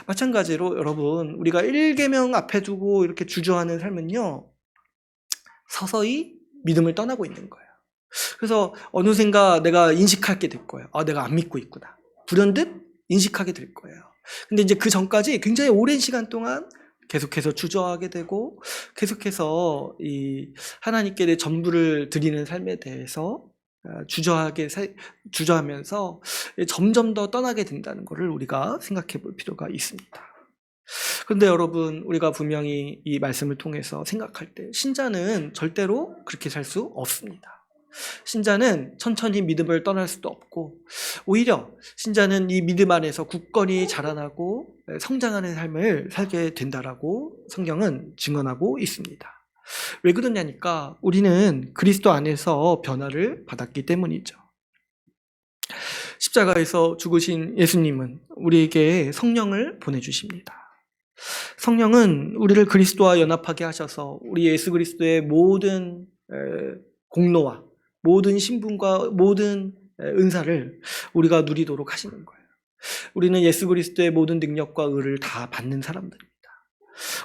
S1: 마찬가지로 여러분, 우리가 1계명 앞에 두고 이렇게 주저하는 삶은요, 서서히 믿음을 떠나고 있는 거예요. 그래서 어느샌가 내가 인식하게 될 거예요. 내가 안 믿고 있구나. 불현듯 인식하게 될 거예요. 근데 이제 그 전까지 굉장히 오랜 시간 동안 계속해서 주저하게 되고, 계속해서 이 하나님께 내 전부를 드리는 삶에 대해서 주저하면서 점점 더 떠나게 된다는 것을 우리가 생각해 볼 필요가 있습니다. 그런데 여러분, 우리가 분명히 이 말씀을 통해서 생각할 때 신자는 절대로 그렇게 살 수 없습니다. 신자는 천천히 믿음을 떠날 수도 없고, 오히려 신자는 이 믿음 안에서 굳건히 자라나고 성장하는 삶을 살게 된다라고 성경은 증언하고 있습니다. 왜 그러냐니까 우리는 그리스도 안에서 변화를 받았기 때문이죠. 십자가에서 죽으신 예수님은 우리에게 성령을 보내주십니다. 성령은 우리를 그리스도와 연합하게 하셔서 우리 예수 그리스도의 모든 공로와 모든 신분과 모든 은사를 우리가 누리도록 하시는 거예요. 우리는 예수 그리스도의 모든 능력과 의를 다 받는 사람들입니다.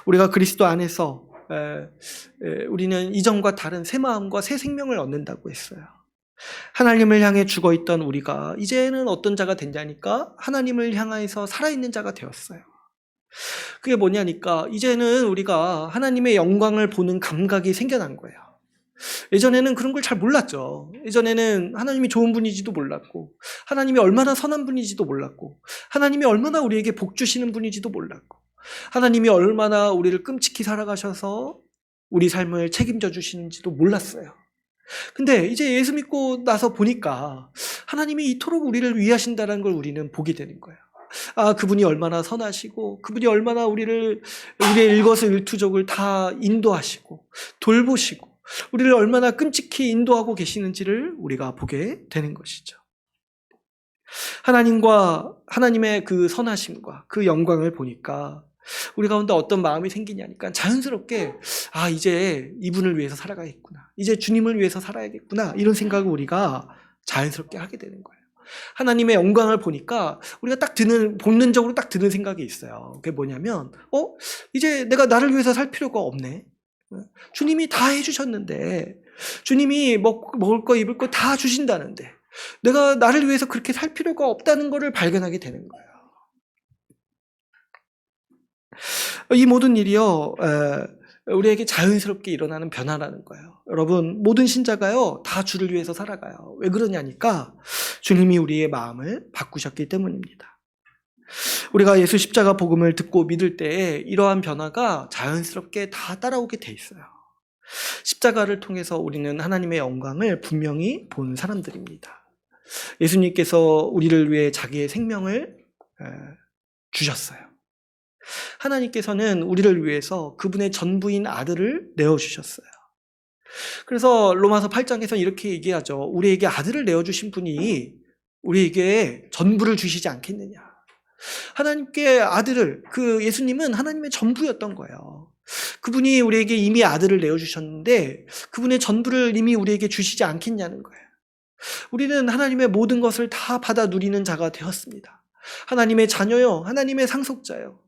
S1: 우리가 그리스도 안에서 우리는 이전과 다른 새 마음과 새 생명을 얻는다고 했어요. 하나님을 향해 죽어있던 우리가 이제는 어떤 자가 됐냐니까 하나님을 향해서 살아있는 자가 되었어요. 그게 뭐냐니까 이제는 우리가 하나님의 영광을 보는 감각이 생겨난 거예요. 예전에는 그런 걸 잘 몰랐죠. 예전에는 하나님이 좋은 분인지도 몰랐고, 하나님이 얼마나 선한 분인지도 몰랐고, 하나님이 얼마나 우리에게 복 주시는 분인지도 몰랐고, 하나님이 얼마나 우리를 끔찍히 살아가셔서 우리 삶을 책임져 주시는지도 몰랐어요. 근데 이제 예수 믿고 나서 보니까 하나님이 이토록 우리를 위하신다는 걸 우리는 보게 되는 거예요. 아, 그분이 얼마나 선하시고, 그분이 얼마나 우리의 일거수일투족을 다 인도하시고 돌보시고 우리를 얼마나 끔찍히 인도하고 계시는지를 우리가 보게 되는 것이죠. 하나님의 그 선하심과 그 영광을 보니까 우리 가운데 어떤 마음이 생기냐니까 자연스럽게 이제 이분을 위해서 살아가겠구나, 이제 주님을 위해서 살아야겠구나, 이런 생각을 우리가 자연스럽게 하게 되는 거예요. 하나님의 영광을 보니까 우리가 본능적으로 딱 드는 생각이 있어요. 그게 뭐냐면 이제 내가 나를 위해서 살 필요가 없네. 주님이 다 해주셨는데, 주님이 먹을 거 입을 거 다 주신다는데 내가 나를 위해서 그렇게 살 필요가 없다는 것을 발견하게 되는 거예요. 이 모든 일이요, 우리에게 자연스럽게 일어나는 변화라는 거예요. 여러분, 모든 신자가요 다 주를 위해서 살아가요. 왜 그러냐니까 주님이 우리의 마음을 바꾸셨기 때문입니다. 우리가 예수 십자가 복음을 듣고 믿을 때에 이러한 변화가 자연스럽게 다 따라오게 돼 있어요. 십자가를 통해서 우리는 하나님의 영광을 분명히 본 사람들입니다. 예수님께서 우리를 위해 자기의 생명을 주셨어요. 하나님께서는 우리를 위해서 그분의 전부인 아들을 내어주셨어요. 그래서 로마서 8장에서 이렇게 얘기하죠. 우리에게 아들을 내어주신 분이 우리에게 전부를 주시지 않겠느냐. 하나님께 아들을, 예수님은 하나님의 전부였던 거예요. 그분이 우리에게 이미 아들을 내어주셨는데 그분의 전부를 이미 우리에게 주시지 않겠냐는 거예요. 우리는 하나님의 모든 것을 다 받아 누리는 자가 되었습니다. 하나님의 자녀요, 하나님의 상속자요,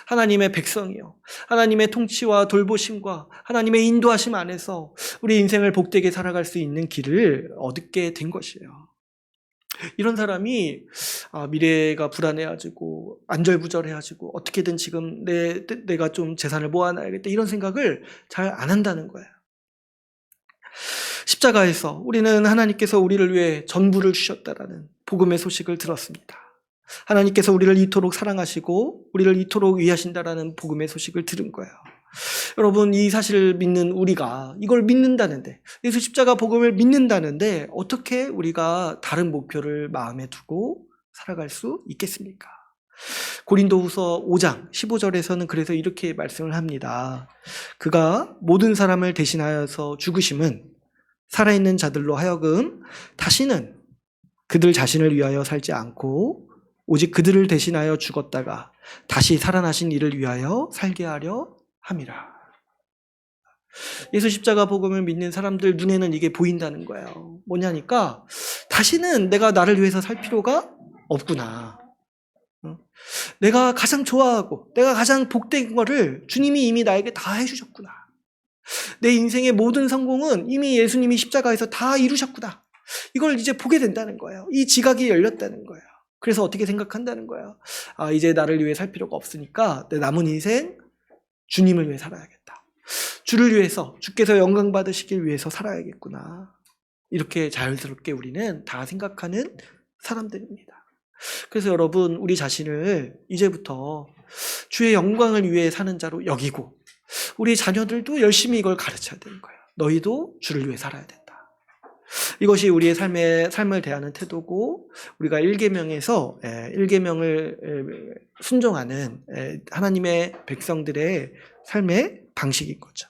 S1: 하나님의 백성이요, 하나님의 통치와 돌보심과 하나님의 인도하심 안에서 우리 인생을 복되게 살아갈 수 있는 길을 얻게 된 것이에요. 이런 사람이 미래가 불안해가지고 안절부절해가지고 어떻게든 지금 내가 좀 재산을 모아놔야겠다, 이런 생각을 잘 안 한다는 거예요. 십자가에서 우리는 하나님께서 우리를 위해 전부를 주셨다라는 복음의 소식을 들었습니다. 하나님께서 우리를 이토록 사랑하시고 우리를 이토록 위하신다라는 복음의 소식을 들은 거예요. 여러분, 이 사실을 믿는 우리가 이걸 믿는다는데, 예수 십자가 복음을 믿는다는데 어떻게 우리가 다른 목표를 마음에 두고 살아갈 수 있겠습니까? 고린도후서 5장 15절에서는 그래서 이렇게 말씀을 합니다. 그가 모든 사람을 대신하여서 죽으심은 살아있는 자들로 하여금 다시는 그들 자신을 위하여 살지 않고 오직 그들을 대신하여 죽었다가 다시 살아나신 이를 위하여 살게 하려 함이라. 예수 십자가 복음을 믿는 사람들 눈에는 이게 보인다는 거예요. 뭐냐니까 다시는 내가 나를 위해서 살 필요가 없구나. 내가 가장 좋아하고 내가 가장 복된 거를 주님이 이미 나에게 다 해주셨구나. 내 인생의 모든 성공은 이미 예수님이 십자가에서 다 이루셨구나. 이걸 이제 보게 된다는 거예요. 이 지각이 열렸다는 거예요. 그래서 어떻게 생각한다는 거예요. 이제 나를 위해 살 필요가 없으니까 내 남은 인생 주님을 위해 살아야겠다. 주를 위해서, 주께서 영광 받으시길 위해서 살아야겠구나. 이렇게 자연스럽게 우리는 다 생각하는 사람들입니다. 그래서 여러분, 우리 자신을 이제부터 주의 영광을 위해 사는 자로 여기고 우리 자녀들도 열심히 이걸 가르쳐야 되는 거예요. 너희도 주를 위해 살아야 된다. 이것이 우리의 삶을 대하는 태도고 우리가 1계명에서 1계명을 순종하는 하나님의 백성들의 삶의 방식인 거죠.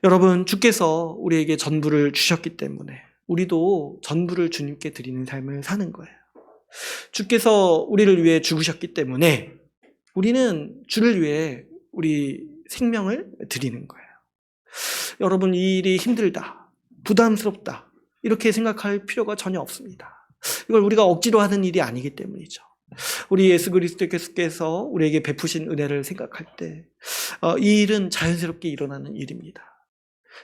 S1: 여러분, 주께서 우리에게 전부를 주셨기 때문에 우리도 전부를 주님께 드리는 삶을 사는 거예요. 주께서 우리를 위해 죽으셨기 때문에 우리는 주를 위해 우리 생명을 드리는 거예요. 여러분, 이 일이 힘들다, 부담스럽다 이렇게 생각할 필요가 전혀 없습니다. 이걸 우리가 억지로 하는 일이 아니기 때문이죠. 우리 예수 그리스도께서 우리에게 베푸신 은혜를 생각할 때 이 일은 자연스럽게 일어나는 일입니다.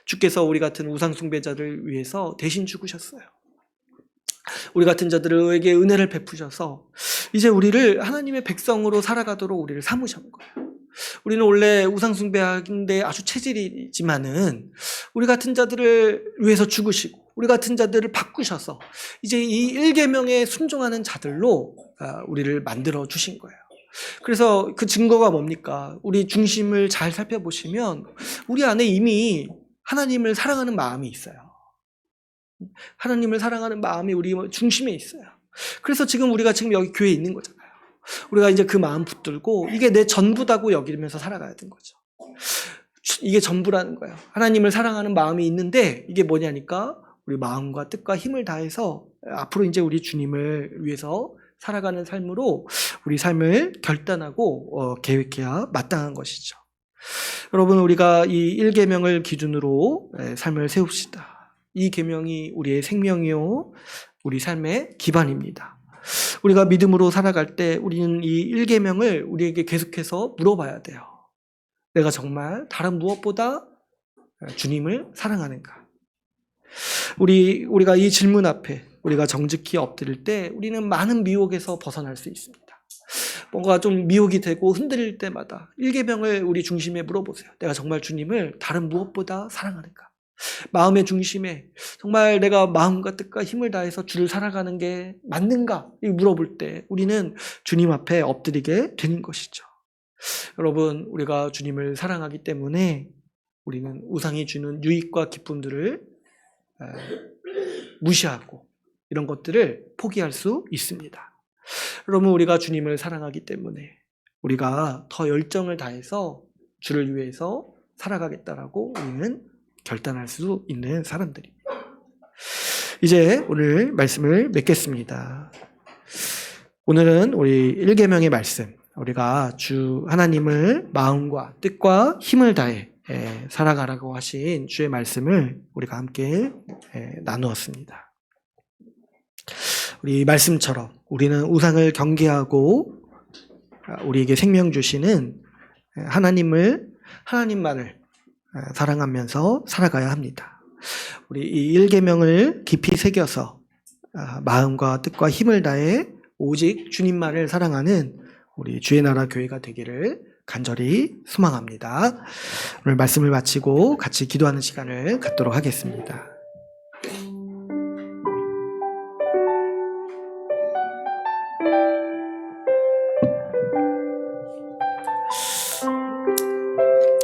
S1: 주께서 우리 같은 우상 숭배자를 위해서 대신 죽으셨어요. 우리 같은 자들에게 은혜를 베푸셔서 이제 우리를 하나님의 백성으로 살아가도록 우리를 삼으신 거예요. 우리는 원래 우상 숭배하는데 아주 체질이지만은 우리 같은 자들을 위해서 죽으시고 우리 같은 자들을 바꾸셔서 이제 이 1계명에 순종하는 자들로 우리를 만들어 주신 거예요. 그래서 그 증거가 뭡니까? 우리 중심을 잘 살펴보시면 우리 안에 이미 하나님을 사랑하는 마음이 있어요. 하나님을 사랑하는 마음이 우리 중심에 있어요. 그래서 우리가 지금 여기 교회에 있는 거잖아요. 우리가 이제 그 마음 붙들고 이게 내 전부다고 여기면서 살아가야 되는 거죠. 이게 전부라는 거예요. 하나님을 사랑하는 마음이 있는데 이게 뭐냐니까 우리 마음과 뜻과 힘을 다해서 앞으로 이제 우리 주님을 위해서 살아가는 삶으로 우리 삶을 결단하고 계획해야 마땅한 것이죠. 여러분, 우리가 이 1계명을 기준으로 삶을 세웁시다. 이 계명이 우리의 생명이요 우리 삶의 기반입니다. 우리가 믿음으로 살아갈 때 우리는 이 1계명을 우리에게 계속해서 물어봐야 돼요. 내가 정말 다른 무엇보다 주님을 사랑하는가? 우리가 이 질문 앞에 우리가 정직히 엎드릴 때 우리는 많은 미혹에서 벗어날 수 있습니다. 뭔가 좀 미혹이 되고 흔들릴 때마다 1계명을 우리 중심에 물어보세요. 내가 정말 주님을 다른 무엇보다 사랑하는가? 마음의 중심에 정말 내가 마음과 뜻과 힘을 다해서 주를 살아가는 게 맞는가? 물어볼 때 우리는 주님 앞에 엎드리게 되는 것이죠. 여러분, 우리가 주님을 사랑하기 때문에 우리는 우상이 주는 유익과 기쁨들을 무시하고 이런 것들을 포기할 수 있습니다. 여러분, 우리가 주님을 사랑하기 때문에 우리가 더 열정을 다해서 주를 위해서 살아가겠다라고 우리는 결단할 수 있는 사람들입니다. 이제 오늘 말씀을 맺겠습니다. 오늘은 우리 1계명의 말씀, 우리가 주 하나님을 마음과 뜻과 힘을 다해 살아가라고 하신 주의 말씀을 우리가 함께 나누었습니다. 우리 말씀처럼 우리는 우상을 경계하고 우리에게 생명 주시는 하나님만을 사랑하면서 살아가야 합니다. 우리 이 1계명을 깊이 새겨서 마음과 뜻과 힘을 다해 오직 주님만을 사랑하는 우리 주의 나라 교회가 되기를 간절히 소망합니다. 오늘 말씀을 마치고 같이 기도하는 시간을 갖도록 하겠습니다.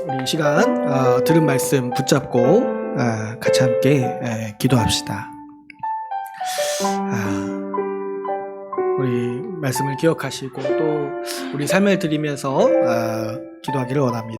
S1: 우리 이 시간 들은 말씀 붙잡고 같이 함께 기도합시다. 우리 말씀을 기억하시고 또 우리 삶을 드리면서 기도하기를 원합니다.